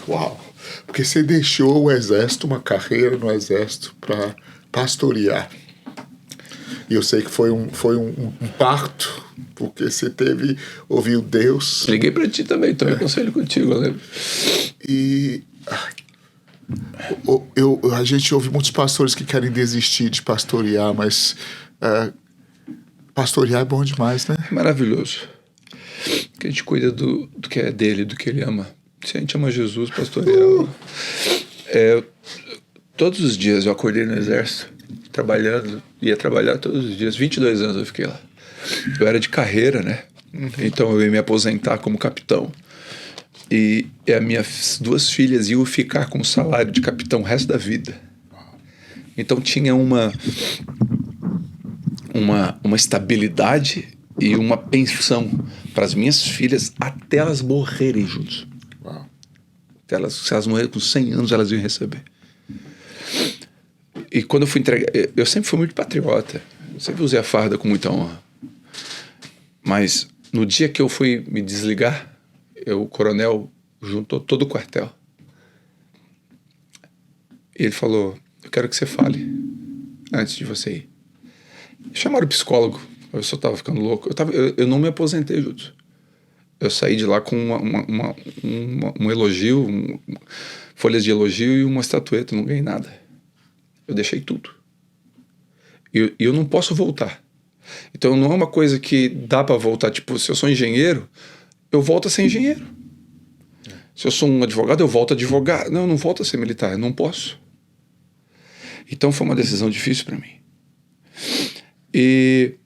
Uau! Porque você deixou o exército, uma carreira no exército, para pastorear. E eu sei que foi um parto, porque você ouviu Deus. Liguei para ti também, tomei conselho contigo, eu lembro. E a gente ouve muitos pastores que querem desistir de pastorear, mas pastorear é bom demais, né? É maravilhoso. Que a gente cuida do que é dele, do que ele ama. Se a gente ama Jesus, pastorear... todos os dias eu acordei no exército, trabalhando, ia trabalhar todos os dias. 22 anos eu fiquei lá. Eu era de carreira, né? Então eu ia me aposentar como capitão. E as minhas 2 filhas iam ficar com o salário de capitão o resto da vida. Então tinha uma estabilidade e uma pensão para as minhas filhas até elas morrerem juntos. Se elas morrerem com 100 anos, elas iam receber. E quando eu fui entregar... Eu sempre fui muito patriota. Eu sempre usei a farda com muita honra. Mas no dia que eu fui me desligar, o coronel juntou todo o quartel. E ele falou: eu quero que você fale antes de você ir. Chamaram o psicólogo. Eu só estava ficando louco. Eu não me aposentei, Júlio. Eu saí de lá com um elogio, folhas de elogio e uma estatueta. Não ganhei nada. Eu deixei tudo. E eu não posso voltar. Então não é uma coisa que dá para voltar. Tipo, se eu sou engenheiro, eu volto a ser engenheiro. Se eu sou um advogado, eu volto a advogar. Não, eu não volto a ser militar. Eu não posso. Então foi uma decisão difícil para mim. E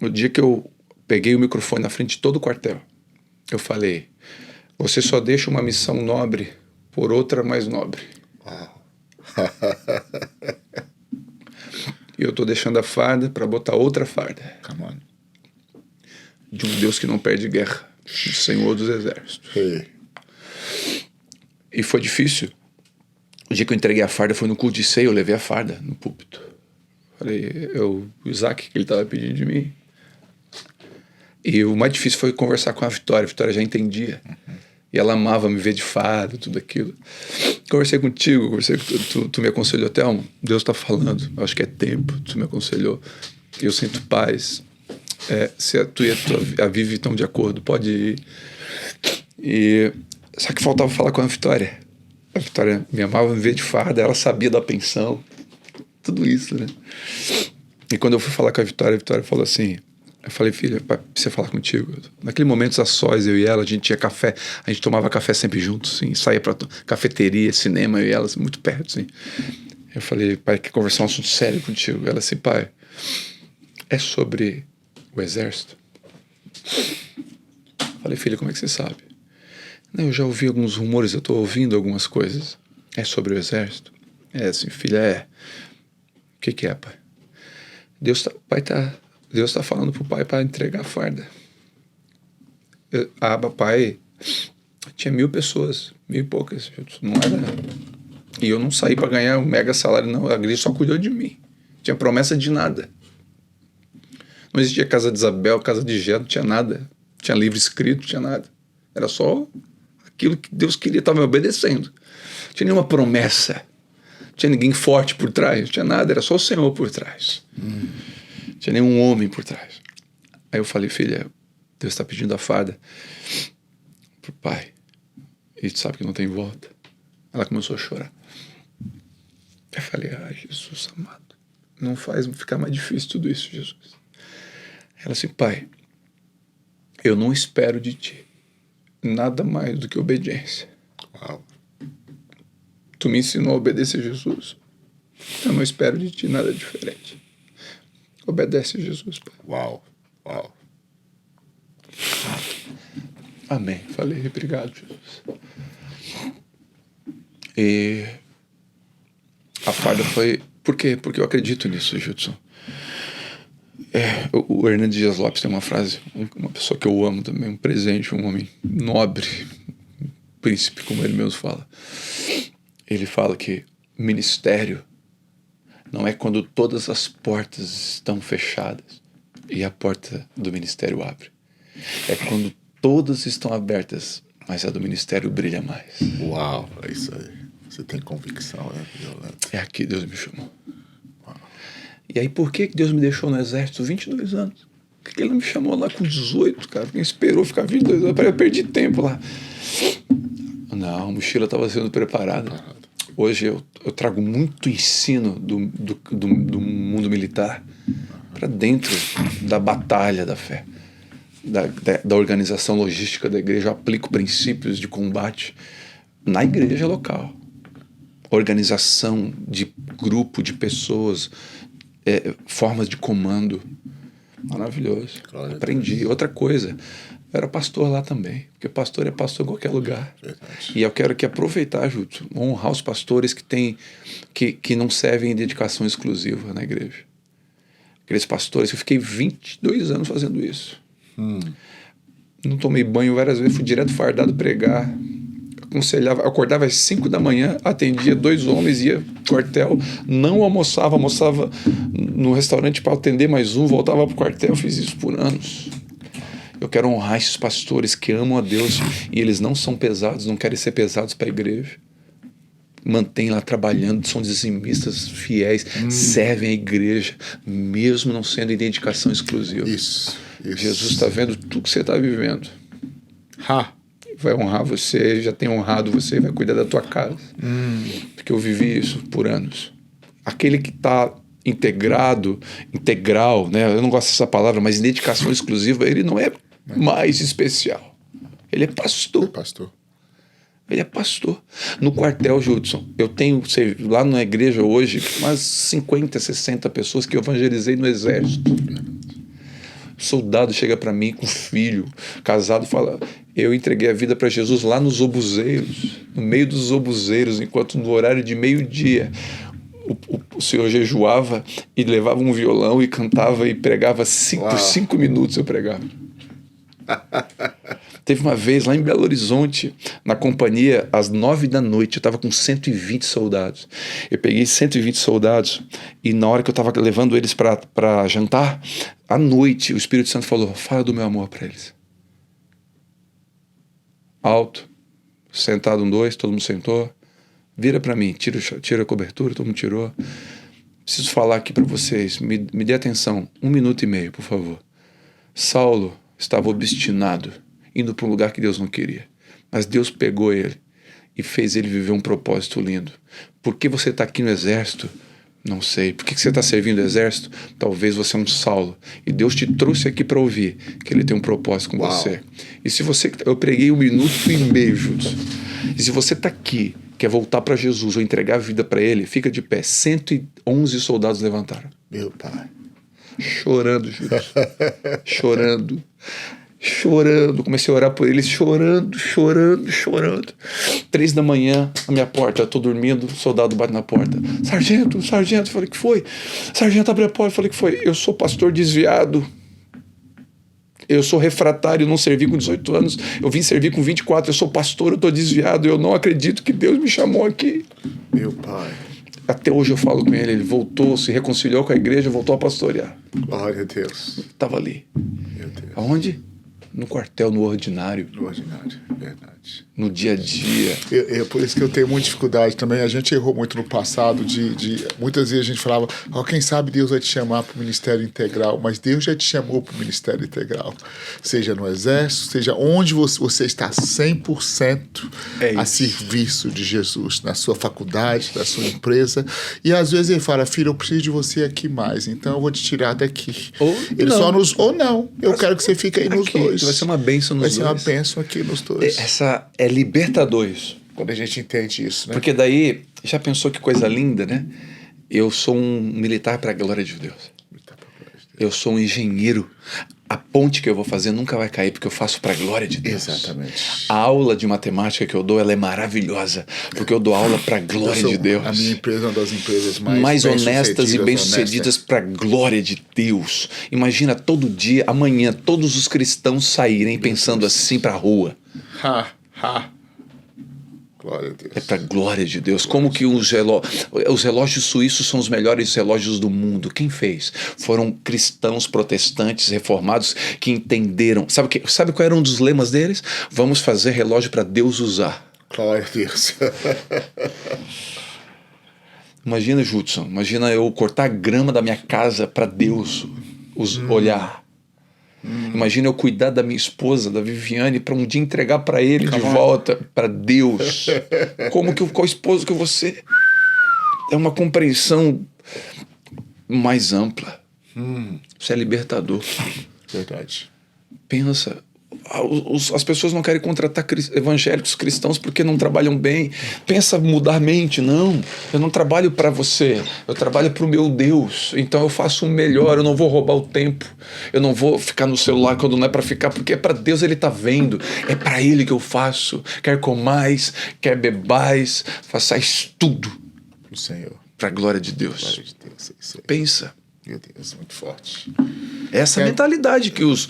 o dia que eu peguei o microfone na frente de todo o quartel, eu falei: você só deixa uma missão nobre por outra mais nobre. E eu tô deixando a farda para botar outra farda. Come on. De um Deus que não perde guerra, do Senhor dos Exércitos. Hey. E foi difícil. O dia que eu entreguei a farda foi no culto de ceia, eu levei a farda no púlpito. Falei: o Isaac, que ele estava pedindo de mim. E o mais difícil foi conversar com a Vitória. A Vitória já entendia. E ela amava me ver de farda, tudo aquilo. Conversei contigo, tu me aconselhou até Deus está falando, acho que é tempo, tu me aconselhou. E eu sinto paz. Se tu e a Vivi estão de acordo, pode ir. Só que faltava falar com a Vitória. A Vitória me amava me ver de farda, ela sabia da pensão. Tudo isso, né? E quando eu fui falar com a Vitória falou assim... Eu falei: filha, precisa falar contigo. Naquele momento, a sós, eu e ela, a gente tinha café, a gente tomava café sempre juntos, assim, saía pra cafeteria, cinema, eu e ela, assim, muito perto, assim. Eu falei: pai, quer conversar um assunto sério contigo? Ela assim: pai, é sobre o exército? Eu falei: filha, como é que você sabe? Não, eu já ouvi alguns rumores, eu tô ouvindo algumas coisas. É sobre o exército? É assim, filha, O que é, pai? Deus tá falando pro pai para entregar a farda. Pai tinha 1.000 pessoas, 1.000 e poucas. Não era. E eu não saí para ganhar um mega salário, não. A igreja só cuidou de mim. Tinha promessa de nada. Não existia casa de Isabel, casa de Gé, não tinha nada. Tinha livro escrito, não tinha nada. Era só aquilo que Deus queria, estava me obedecendo. Não tinha nenhuma promessa. Não tinha ninguém forte por trás, não tinha nada. Era só o Senhor por trás. Não tinha nenhum homem por trás. Aí eu falei: filha, Deus está pedindo a farda pro pai. E tu sabe que não tem volta. Ela começou a chorar. Eu falei: ai, Jesus amado, não faz ficar mais difícil tudo isso, Jesus. Ela assim: pai, eu não espero de ti nada mais do que obediência. Uau. Tu me ensinou a obedecer a Jesus. Eu não espero de ti nada diferente. Obedece a Jesus, pai. Uau. Uau. Amém. Falei: obrigado, Jesus. E a farda foi... Por quê? Porque eu acredito nisso, Judson. O Hernandes Dias Lopes tem uma frase, uma pessoa que eu amo também, um presente, um homem nobre, um príncipe, como ele mesmo fala. ele fala que ministério não é quando todas as portas estão fechadas e a porta do ministério abre. É quando todas estão abertas, mas a do ministério brilha mais. Uau, é isso aí. Você tem convicção, né, Violeta? É aqui que Deus me chamou. E aí, por que Deus me deixou no exército 22 anos? Por que Ele não me chamou lá com 18, cara? Quem esperou ficar 22 anos? Eu perdi tempo lá. Não, a mochila estava sendo preparada. Hoje eu trago muito ensino do mundo militar para dentro da batalha da fé, da organização logística da igreja. Eu aplico princípios de combate na igreja local. Organização de grupo, de pessoas, formas de comando. Maravilhoso. Aprendi. Outra coisa, eu era pastor lá também, porque pastor é pastor em qualquer lugar. Verdade. E eu quero aproveitar, Júlio, honrar os pastores que não servem em dedicação exclusiva na igreja. Aqueles pastores, eu fiquei 22 anos fazendo isso. Não tomei banho várias vezes, fui direto fardado pregar. Aconselhava, acordava às 5 da manhã, atendia 2 homens, ia pro quartel, não almoçava no restaurante para atender mais um, voltava pro quartel, fiz isso por anos. Eu quero honrar esses pastores que amam a Deus e eles não são pesados, não querem ser pesados para a igreja. Mantêm lá trabalhando, são dizimistas fiéis, servem a igreja, mesmo não sendo em dedicação exclusiva. Isso. Jesus está vendo tudo que você está vivendo. Vai honrar você, já tem honrado você, vai cuidar da tua casa. Porque eu vivi isso por anos. Aquele que está integral, né? Eu não gosto dessa palavra, mas em dedicação exclusiva, ele não é mais especial. Ele é pastor. Ele é pastor. No quartel, Judson, eu tenho lá na igreja hoje umas 50, 60 pessoas que eu evangelizei no exército. Soldado chega para mim com filho, casado, fala: eu entreguei a vida para Jesus lá nos obuzeiros, no meio dos obuzeiros, enquanto no horário de meio-dia o senhor jejuava e levava um violão e cantava e pregava por 5 minutos eu pregava. Teve uma vez lá em Belo Horizonte, na companhia, às 9 da noite, eu estava com 120 soldados. Eu peguei 120 soldados e na hora que eu estava levando eles para jantar, à noite, o Espírito Santo falou: fala do meu amor para eles. Alto, sentado 2, todo mundo sentou. Vira para mim, tira a cobertura, todo mundo tirou. Preciso falar aqui para vocês, me dê atenção, 1 minuto e meio, por favor. Saulo estava obstinado, indo para um lugar que Deus não queria. Mas Deus pegou ele e fez ele viver um propósito lindo. Por que você está aqui no exército? Não sei. Por que você está servindo o exército? Talvez você é um Saulo. E Deus te trouxe aqui para ouvir que Ele tem um propósito com você. E se você... Eu preguei 1 minuto e meio juntos. E se você está aqui, quer voltar para Jesus ou entregar a vida para Ele, fica de pé. 111 soldados levantaram. Meu Pai. Chorando, Júlio. Chorando. Comecei a orar por eles, chorando. 3 da manhã, na minha porta, eu tô dormindo, o soldado bate na porta. Sargento, falei: que foi? Sargento, abre a porta, falei: que foi? Eu sou pastor desviado. Eu sou refratário, não servi com 18 anos. Eu vim servir com 24, eu sou pastor, eu tô desviado. Eu não acredito que Deus me chamou aqui. Meu Pai. Até hoje eu falo com ele voltou, se reconciliou com a igreja, voltou a pastorear. Glória a Deus. Estava ali. Meu Deus. Aonde? No quartel, no ordinário. No ordinário, verdade. No dia a dia. É por isso que eu tenho muita dificuldade também. A gente errou muito no passado muitas vezes a gente falava: quem sabe Deus vai te chamar para o ministério integral, mas Deus já te chamou para o ministério integral. Seja no exército, seja onde você está 100% a serviço de Jesus, na sua faculdade, na sua empresa. E às vezes ele fala: filho, eu preciso de você aqui mais, então eu vou te tirar daqui. Ou não, eu quero que você fique aí nos dois. Vai ser uma bênção nos dois. Vai ser uma bênção aqui nos dois. Essa é libertador isso. Quando a gente entende isso, né? Porque daí, já pensou que coisa linda, né? Eu sou um militar para a glória de Deus. Eu sou um engenheiro. A ponte que eu vou fazer nunca vai cair, porque eu faço para a glória de Deus. Exatamente. A aula de matemática que eu dou, ela é maravilhosa, porque eu dou aula para a glória de Deus. A minha empresa é uma das empresas mais honestas e bem-sucedidas para a glória de Deus. Imagina todo dia, amanhã, todos os cristãos saírem pensando assim para a rua. Glória a Deus. É para a glória de Deus. Como que os relógios suíços são os melhores relógios do mundo? Quem fez? Foram cristãos protestantes reformados que entenderam. Sabe qual era um dos lemas deles? Vamos fazer relógio para Deus usar. Glória a Deus. Imagina, Judson, imagina eu cortar a grama da minha casa para Deus olhar. Imagina eu cuidar da minha esposa, da Viviane, para um dia entregar para ele de volta, para Deus. Qual esposo que você... É uma compreensão mais ampla. Isso é libertador. Verdade. Pensa, as pessoas não querem contratar evangélicos cristãos porque não trabalham bem. Pensa mudar a mente. Não, eu não trabalho para você, eu trabalho para o meu Deus. Então eu faço o melhor, eu não vou roubar o tempo, eu não vou ficar no celular quando não é para ficar, porque é para Deus, Ele está vendo, é para Ele que eu faço. Quer comais, quer bebais, façais tudo O Senhor. para a glória de Deus. Glória de Deus. É isso aí. Pensa. Meu Deus, muito forte. Essa mentalidade que os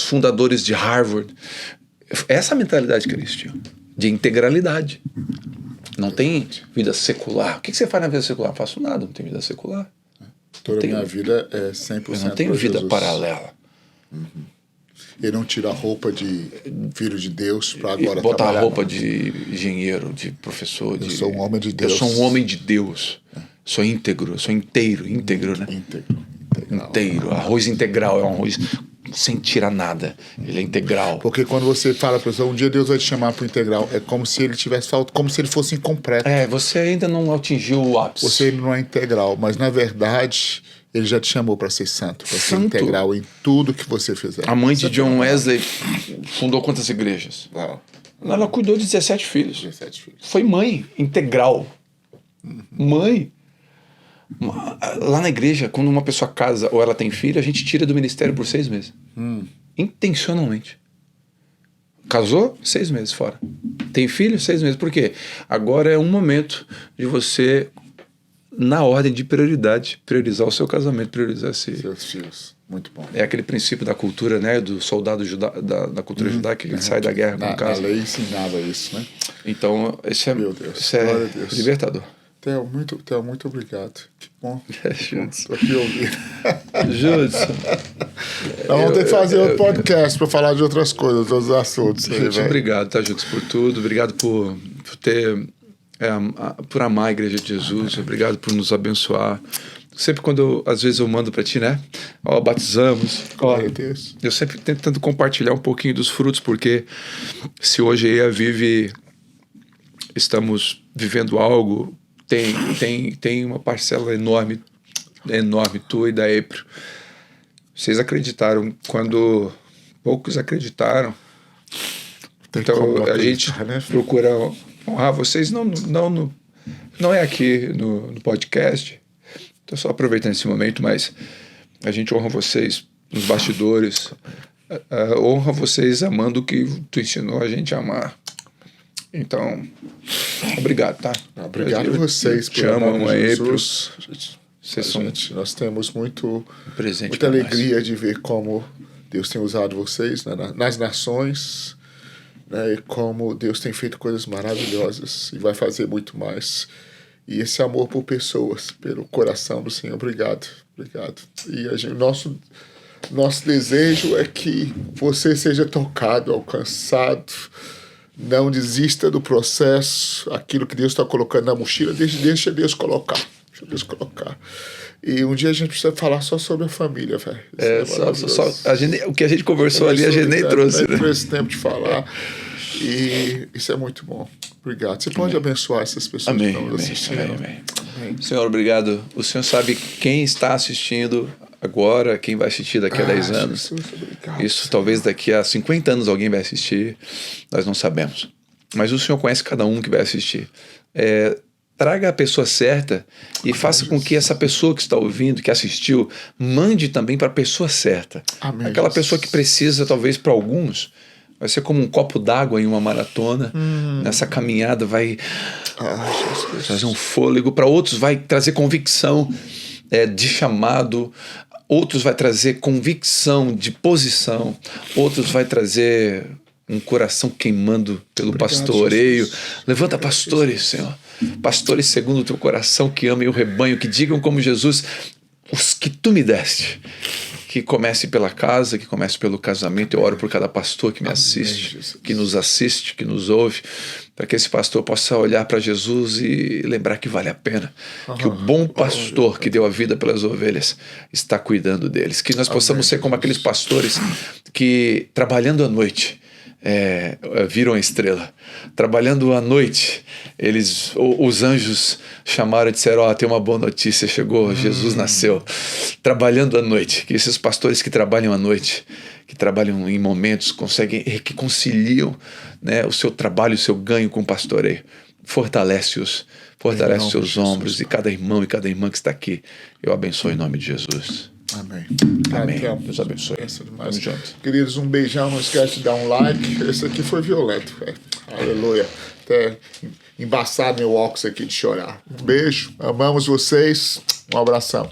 fundadores de Harvard... Essa mentalidade, Cristian, de integralidade. Não tem vida secular. O que você faz na vida secular? Não faço nada, não tenho vida secular. Toda a minha vida é 100% Eu não tenho vida Jesus. paralela. Ele não tira a roupa de filho de Deus para agora Botar trabalhar. a roupa de engenheiro, de professor. Eu sou um homem de Deus. Eu sou um homem de Deus. Sou íntegro, sou íntegro, né? Inteiro. Arroz integral é um arroz sem tirar nada. Ele é integral. Porque quando você fala a pessoa, um dia Deus vai te chamar para o integral, é como se ele tivesse falta, como se ele fosse incompleto. Você ainda não atingiu o ápice. Você não é integral, mas na verdade ele já te chamou para ser santo, para ser integral em tudo que você fizer. A mãe de John Wesley fundou quantas igrejas? Uau. Ela cuidou de 17 filhos. 17 filhos. Foi mãe integral. Mãe. Lá na igreja, quando uma pessoa casa ou ela tem filho, a gente tira do ministério por 6 meses. Intencionalmente. Casou, 6 meses fora. Tem filho, 6 meses. Por quê? Agora é um momento de você, na ordem de prioridade, priorizar o seu casamento, priorizar seus filhos. Muito bom. É aquele princípio da cultura, né? Do soldado da cultura judaica que ele sai da guerra com casa. A lei ensinava isso, né? Então, isso é Glória a Deus. libertador. Theo, muito obrigado. Que bom. Judson. Tô aqui ouvindo. Judson. Nós vamos ter que fazer outro podcast para falar de outras coisas, outros assuntos. Judson, obrigado, tá, Judson, por tudo. Obrigado por por amar a Igreja de Jesus. Obrigado por nos abençoar. Sempre quando às vezes eu mando para ti, né? Batizamos. Glória a Deus. Eu sempre tentando compartilhar um pouquinho dos frutos, porque se hoje eu e a Vivi estamos vivendo algo, tem uma parcela enorme, tua e da April. Vocês acreditaram quando poucos acreditaram. Então a gente procura honrar vocês, não é aqui no podcast. Estou só aproveitando esse momento, mas a gente honra vocês nos bastidores, honra vocês amando o que tu ensinou a gente a amar. Então, obrigado, tá? Obrigado a vocês por amar Jesus. Vocês são nós temos muita presente, alegria de ver como Deus tem usado vocês nas nações, né, e como Deus tem feito coisas maravilhosas e vai fazer muito mais. E esse amor por pessoas, pelo coração do Senhor, obrigado. E nosso desejo é que você seja tocado, alcançado. Não desista do processo, aquilo que Deus está colocando na mochila, deixa Deus colocar. E um dia a gente precisa falar só sobre a família, velho. O que a gente conversou ali, a gente nem trouxe. Não trouxe tempo de falar. E isso é muito bom. Obrigado. Você pode abençoar essas pessoas que estão assistindo. Amém. Senhor, obrigado. O Senhor sabe quem está assistindo agora, quem vai assistir daqui a 10 anos. Jesus, obrigado. Isso talvez daqui a 50 anos alguém vai assistir. Nós não sabemos. Mas o Senhor conhece cada um que vai assistir. Traga a pessoa certa e faça com que essa pessoa que está ouvindo, que assistiu, mande também para a pessoa certa. Amém, aquela Jesus. pessoa que precisa, talvez para alguns, vai ser como um copo d'água em uma maratona. Nessa caminhada vai trazer um fôlego. Para outros vai trazer convicção de chamado. Outros vai trazer convicção de posição. Outros vai trazer um coração queimando pelo pastoreio. Jesus. Levanta pastores, Senhor. Pastores segundo o teu coração, que amem o rebanho, que digam como Jesus, os que tu me deste. Que comece pela casa, que comece pelo casamento. Eu oro por cada pastor que me assiste, que nos assiste, que nos ouve, para que esse pastor possa olhar para Jesus e lembrar que vale a pena, que o bom pastor que deu a vida pelas ovelhas está cuidando deles. Que nós possamos ser como aqueles pastores que, trabalhando à noite, viram a estrela. Trabalhando à noite, os anjos chamaram e disseram: tem uma boa notícia, chegou, Jesus nasceu. Trabalhando à noite, que esses pastores que trabalham à noite, que trabalham em momentos, que conciliam, né, o seu trabalho, o seu ganho com o pastoreio. Fortalece-os, fortalece os seus ombros, e cada irmão e cada irmã que está aqui, eu abençoo em nome de Jesus. Amém. Amém. Deus abençoe. Tamo junto. Queridos, um beijão. Não esquece de dar um like. Esse aqui foi violento, velho. Aleluia. Até embaçar meu óculos aqui de chorar. Um beijo. Amamos vocês. Um abração.